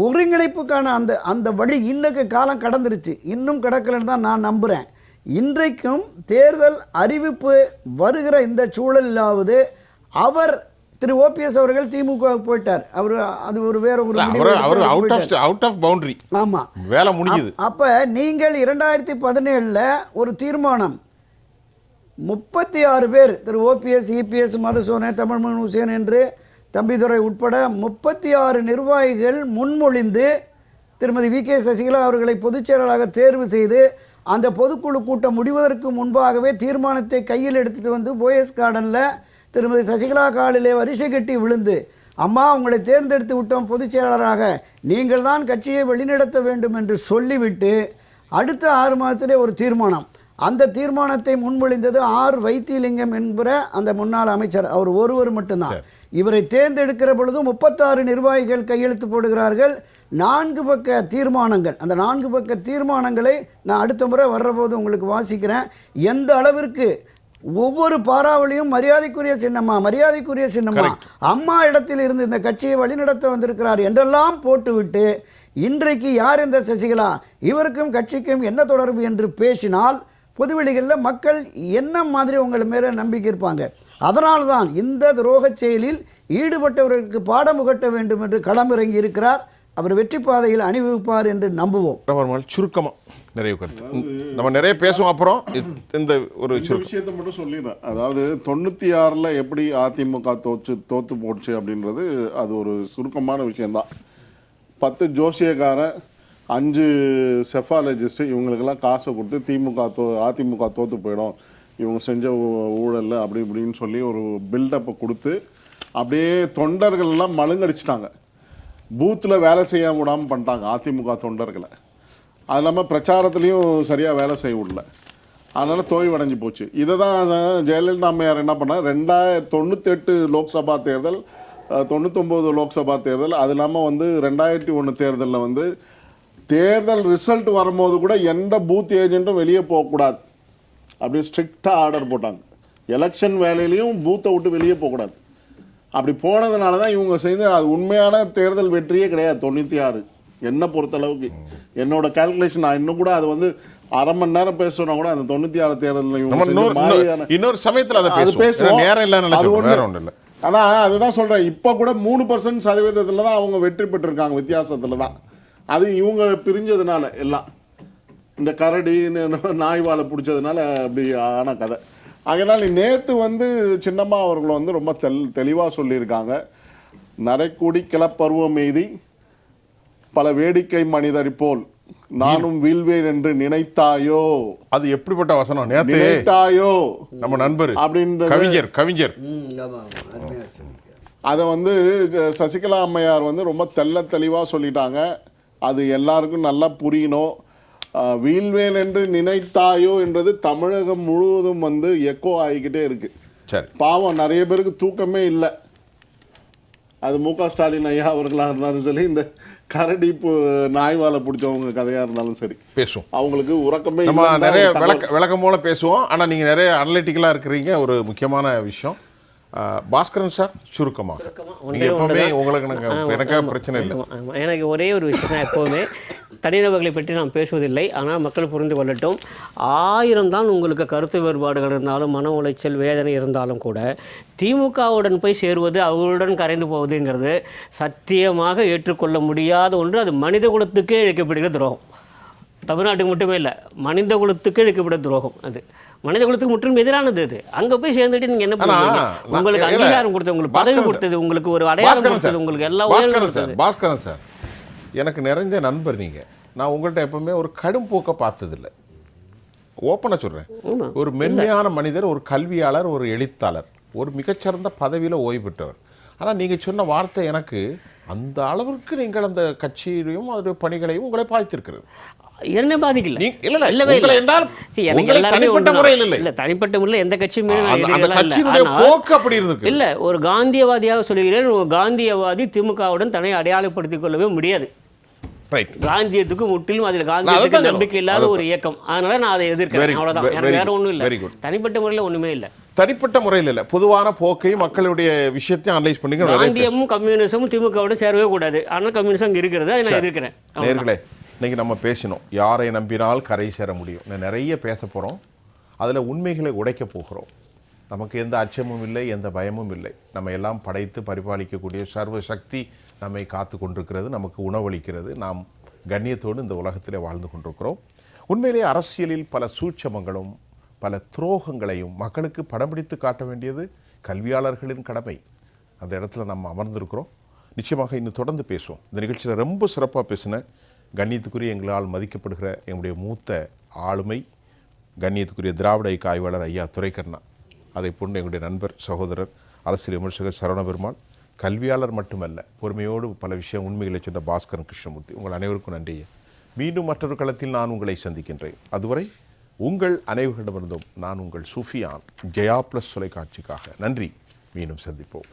ஒருங்கிணைப்புக்கான அந்த வழி இன்னைக்கு காலம் கடந்துருச்சு, இன்னும் கடக்கலைன்னு தான் நான் நம்புகிறேன். இன்றைக்கும் தேர்தல் அறிவிப்பு வருகிற இந்த சூழலாவது அவர் திரு ஓபிஎஸ் அவர்கள் திமுக போயிட்டார். அவர் அது ஒரு வேற ஒரு அவுட் ஆஃப் பவுண்டரி. ஆமாம், வேலை முடிஞ்சது. அப்போ நீங்கள் 2017 ஒரு தீர்மானம் 36 பேர் திரு ஓபிஎஸ், இபிஎஸ், மதுசூதன், தமிழ்மன் ஹுசேன் என்று தம்பிதுரை உட்பட 36 நிர்வாகிகள் முன்மொழிந்து திருமதி வி.கே. சசிகலா அவர்களை பொதுச் செயலாளராக தேர்வு செய்து அந்த பொதுக்குழு கூட்டம் முடிவதற்கு முன்பாகவே தீர்மானத்தை கையில் எடுத்துகிட்டு வந்து போயஸ் கார்டனில் திருமதி சசிகலா காலிலே வரிசை கட்டி விழுந்து, அம்மா உங்களை தேர்ந்தெடுத்து விட்டோம் பொதுச் செயலாளராக, நீங்கள் தான் கட்சியை வழிநடத்த வேண்டும் என்று சொல்லிவிட்டு அடுத்த 6 மாதத்திலே ஒரு தீர்மானம். அந்த தீர்மானத்தை முன்மொழிந்தது ஆர் வைத்திலிங்கம் என்கிற அந்த முன்னாள் அமைச்சர். அவர் ஒருவர் மட்டும்தான். இவரை தேர்ந்தெடுக்கிற பொழுது 36 நிர்வாகிகள் கையெழுத்து போடுகிறார்கள். 4 பக்க தீர்மானங்கள். அந்த 4 பக்க தீர்மானங்களை நான் அடுத்த முறை வர்றபோது உங்களுக்கு வாசிக்கிறேன். எந்த அளவிற்கு ஒவ்வொரு பாராவளியும் மரியாதைக்குரிய சின்னமா அம்மா இடத்தில் இருந்து இந்த கட்சியை வழிநடத்த வந்திருக்கிறார் என்றெல்லாம் போட்டுவிட்டு இன்றைக்கு யார் இந்த சசிகலா, இவருக்கும் கட்சிக்கும் என்ன தொடர்பு என்று பேசினால் பொதுவெளிகளில் மக்கள் என்ன மாதிரி உங்கள் மேலே நம்பிக்கை இருப்பாங்க. அதனால்தான் இந்த துரோக செயலில் ஈடுபட்டவர்களுக்கு பாடம் புகட்ட வேண்டும் என்று களமிறங்கி இருக்கிறார். அவர் வெற்றி பாதையில் அணிவகுப்பார் என்று நம்புவோம். சுருக்கமாக நிறைய கருத்து நம்ம நிறைய பேசுவோம். அப்புறம் இந்த ஒரு விஷயத்தை மட்டும் சொல்லிடுறேன். அதாவது 96 எப்படி அதிமுக தோத்து போச்சு அப்படின்றது அது ஒரு சுருக்கமான விஷயம்தான். 10 ஜோசியக்காரன், 5 செஃபாலஜிஸ்ட் இவங்களுக்கெல்லாம் காசை கொடுத்து அதிமுக தோற்று போயிடும், இவங்க செஞ்ச ஊழல் அப்படி இப்படின்னு சொல்லி ஒரு பில்டப்பை கொடுத்து அப்படியே தொண்டர்கள்லாம் மழுங்கடிச்சிட்டாங்க. பூத்தில் வேலை செய்ய விடாமல் பண்ணிட்டாங்க அதிமுக தொண்டர்களை. அது இல்லாமல் பிரச்சாரத்துலேயும் சரியாக வேலை செய்ய விடல. அதனால் தோய்வடைஞ்சு போச்சு. இதை தான் ஜெயலலிதா அம்மையார் என்ன பண்ணால் 98 லோக்சபா தேர்தல், 99 லோக்சபா தேர்தல், அது இல்லாமல் 2001 தேர்தலில் தேர்தல் ரிசல்ட் வரும்போது கூட எந்த பூத் ஏஜென்ட்டும் வெளியே போகக்கூடாது அப்படி ஸ்ட்ரிக்டாக ஆர்டர் போட்டாங்க. எலெக்ஷன் வேலையிலையும் பூத்தை விட்டு வெளியே போகக்கூடாது. அப்படி போனதுனால தான் இவங்க செய்து அது உண்மையான தேர்தல் வெற்றியே கிடையாது. 96 என்னை பொறுத்தளவுக்கு என்னோட கால்குலேஷன். நான் இன்னும் கூட அது அரை மணி நேரம் பேசுனா கூட அந்த 96 தேர்தலில் இன்னொரு சமயத்தில் அதை பேசுவோம். நேரம் இல்லை. ஆனால் அதுதான் சொல்கிறேன், இப்போ கூட 3% சதவீதத்தில் தான் அவங்க வெற்றி பெற்றிருக்காங்க, வித்தியாசத்தில் தான். அது இவங்க பிரிஞ்சதுனால எல்லாம் இந்த கரடி நாய் வாழை பிடிச்சதுனால அப்படி ஆன கதை. அதனால் நேற்று சின்னம்மா அவர்கள் ரொம்ப தெளிவாக சொல்லியிருக்காங்க. நரைக்கூடி கிளப்பருவம் எய்தி பல வேடிக்கை மனிதர் போல் நானும் வீழ்வேன் என்று நினைத்தாயோ. அது எப்படிப்பட்ட வசனம்? நினைத்தாயோ நம்ம நண்பர் அப்படின்ற கவிஞர் அதை சசிகலா அம்மையார் ரொம்ப தெளிவாக சொல்லிட்டாங்க. அது எல்லாருக்கும் நல்லா புரியணும். வீழ்வேன் என்று நினைத்தாயோ என்றது தமிழகம் முழுவதும் எக்கோ ஆகிக்கிட்டே இருக்கு. சரி, பாவம் நிறைய பேருக்கு தூக்கமே இல்லை. அது மு.க. ஸ்டாலின் ஐயா அவர்களாக இருந்தாலும் சரி, இந்த கரடி நாய்வாலை பிடிச்சவங்க கதையாக இருந்தாலும் சரி, பேசுவோம். அவங்களுக்கு உறக்கமே நம்ம நிறைய விளக்கம் போல பேசுவோம். ஆனால் நீங்கள் நிறைய அனலிட்டிக்கலாக இருக்கிறீங்க. ஒரு முக்கியமான விஷயம் பாஸ்கரன் சார், சுருக்கமாக நீங்கள் எப்போவுமே உங்களுக்கு எனக்காக பிரச்சனை இல்லை. எனக்கு ஒரே ஒரு விஷயம் தான், எப்போவுமே தனிநபர்களை பற்றி நான் பேசுவதில்லை. ஆனால் மக்கள் புரிந்து கொள்ளட்டும். 1000 தான் உங்களுக்கு கருத்து வேறுபாடுகள் இருந்தாலும், மன உளைச்சல், வேதனை இருந்தாலும் கூட திமுகவுடன் போய் சேருவது, அவர்களுடன் கரைந்து போவதுங்கிறது சத்தியமாக ஏற்றுக்கொள்ள முடியாத ஒன்று. அது மனித குலத்துக்கே இழைக்கப்படுகிற துரோகம். தமிழ்நாட்டுக்கு மட்டுமே இல்லை, மனித குலத்துக்கே இழைக்கப்படுகிற துரோகம். அது மனித குலத்துக்கு முற்றிலும் எதிரானது அது. அங்கே போய் சேர்ந்துட்டு நீங்கள் என்ன பண்ணுவீங்க? உங்களுக்கு இல்ல, அங்கீகாரம் கொடுத்தது, உங்களுக்கு பதவி கொடுத்தது, உங்களுக்கு ஒரு அடையாளம் கொடுத்தது, உங்களுக்கு எல்லா உயர்வும் கொடுத்தது. பாஸ்கரன் சார், எனக்கு நிறைஞ்ச நண்பர் நீங்கள். நான் உங்கள்கிட்ட எப்பவுமே ஒரு கடும் போக்கை பார்த்ததில்லை. ஓப்பனாக சொல்கிறேன். ஒரு மென்மையான மனிதர், ஒரு கல்வியாளர், ஒரு எழுத்தாளர், ஒரு மிகச்சிறந்த பதவியில் ஓய்வு பெற்றவர். ஆனால் நீங்கள் சொன்ன வார்த்தை எனக்கு அந்த அளவிற்கு நீங்கள் அந்த கட்சியையும் அதோட பணிகளையும் உங்களை பாதித்திருக்கிறது. என்ன பாதிக்கல? இல்லவே இல்லை என்றால் தனிப்பட்ட முறையில் இல்லை. இல்ல, தனிப்பட்ட முறையில் எந்த கட்சியுமே அந்த கட்சியினுடைய போக்கு அப்படி இருக்கு. இல்ல, ஒரு காந்தியவாதியாக சொல்கிறேன். காந்தியவாதி திமுகவுடன் தன்னை அடையாளப்படுத்திக் கொள்ளவே முடியாது. காந்தியத்துக்கு முற்றிலும் அதில் காந்தியத்துக்கு நம்பிக்கை இல்லாத ஒரு இயக்கம். அதனால நான் அதை எதிர்க்கிறேன். அவ்வளவுதான். எனக்கு வேற ஒன்றும் இல்லை. தனிப்பட்ட முறையில் ஒண்ணுமே இல்லை. தனிப்பட்ட முறையில் இல்லை, பொதுவான போக்கையும் மக்களுடைய விஷயத்தையும் அனலைஸ் பண்ணிக்க. காந்தியமும் கம்யூனிசமும் திமுகவோட சேரவே கூடாது. ஆனால் கம்யூனிசம் இங்கே இருக்கிறது, அதை நான் எதிர்க்கிறேன். நேர்களே, இன்னைக்கு நம்ம பேசினோம், யாரை நம்பினால் கரை சேர முடியும். நிறைய பேச போகிறோம். அதில் உண்மைகளை உடைக்க போகிறோம். நமக்கு எந்த அச்சமும் இல்லை, எந்த பயமும் இல்லை. நம்ம எல்லாம் படைத்து பரிபாலிக்கக்கூடிய சர்வ சக்தி நம்மை காத்து கொண்டிருக்கிறது, நமக்கு உணவளிக்கிறது. நாம் கண்ணியத்தோடு இந்த உலகத்திலே வாழ்ந்து கொண்டிருக்கிறோம். உண்மையிலேயே அரசியலில் பல சூட்சமங்களும் பல துரோகங்களையும் மக்களுக்கு படம் பிடித்து காட்ட வேண்டியது கல்வியாளர்களின் கடமை. அந்த இடத்துல நம்ம அமர்ந்திருக்கிறோம். நிச்சயமாக இன்னும் தொடர்ந்து பேசுவோம். இந்த நிகழ்ச்சியில் ரொம்ப சிறப்பாக பேசின கண்ணியத்துக்குரிய, எங்களால் மதிக்கப்படுகிற எங்களுடைய மூத்த ஆளுமை, கண்ணியத்துக்குரிய திராவிட இயக்க ஆய்வாளர் ஐயா துரைக்கண்ணா, அதை போன்று எங்களுடைய நண்பர் சகோதரர் அரசியல் விமர்சகர் சரவணபெருமாள், கல்வியாளர் மட்டுமல்ல, பொறுமையோடு பல விஷயம் உண்மைகளை சொன்ன பாஸ்கரன் கிருஷ்ணமூர்த்தி, உங்கள் அனைவருக்கும் நன்றி. மீண்டும் மற்றொரு களத்தில் நான் உங்களை சந்திக்கின்றேன். அதுவரை உங்கள் அனைவரிடமிருந்தும் நான் உங்கள் சுஃபியான், ஜெயா ப்ளஸ் தொலைக்காட்சிக்காக நன்றி. மீண்டும் சந்திப்போம்.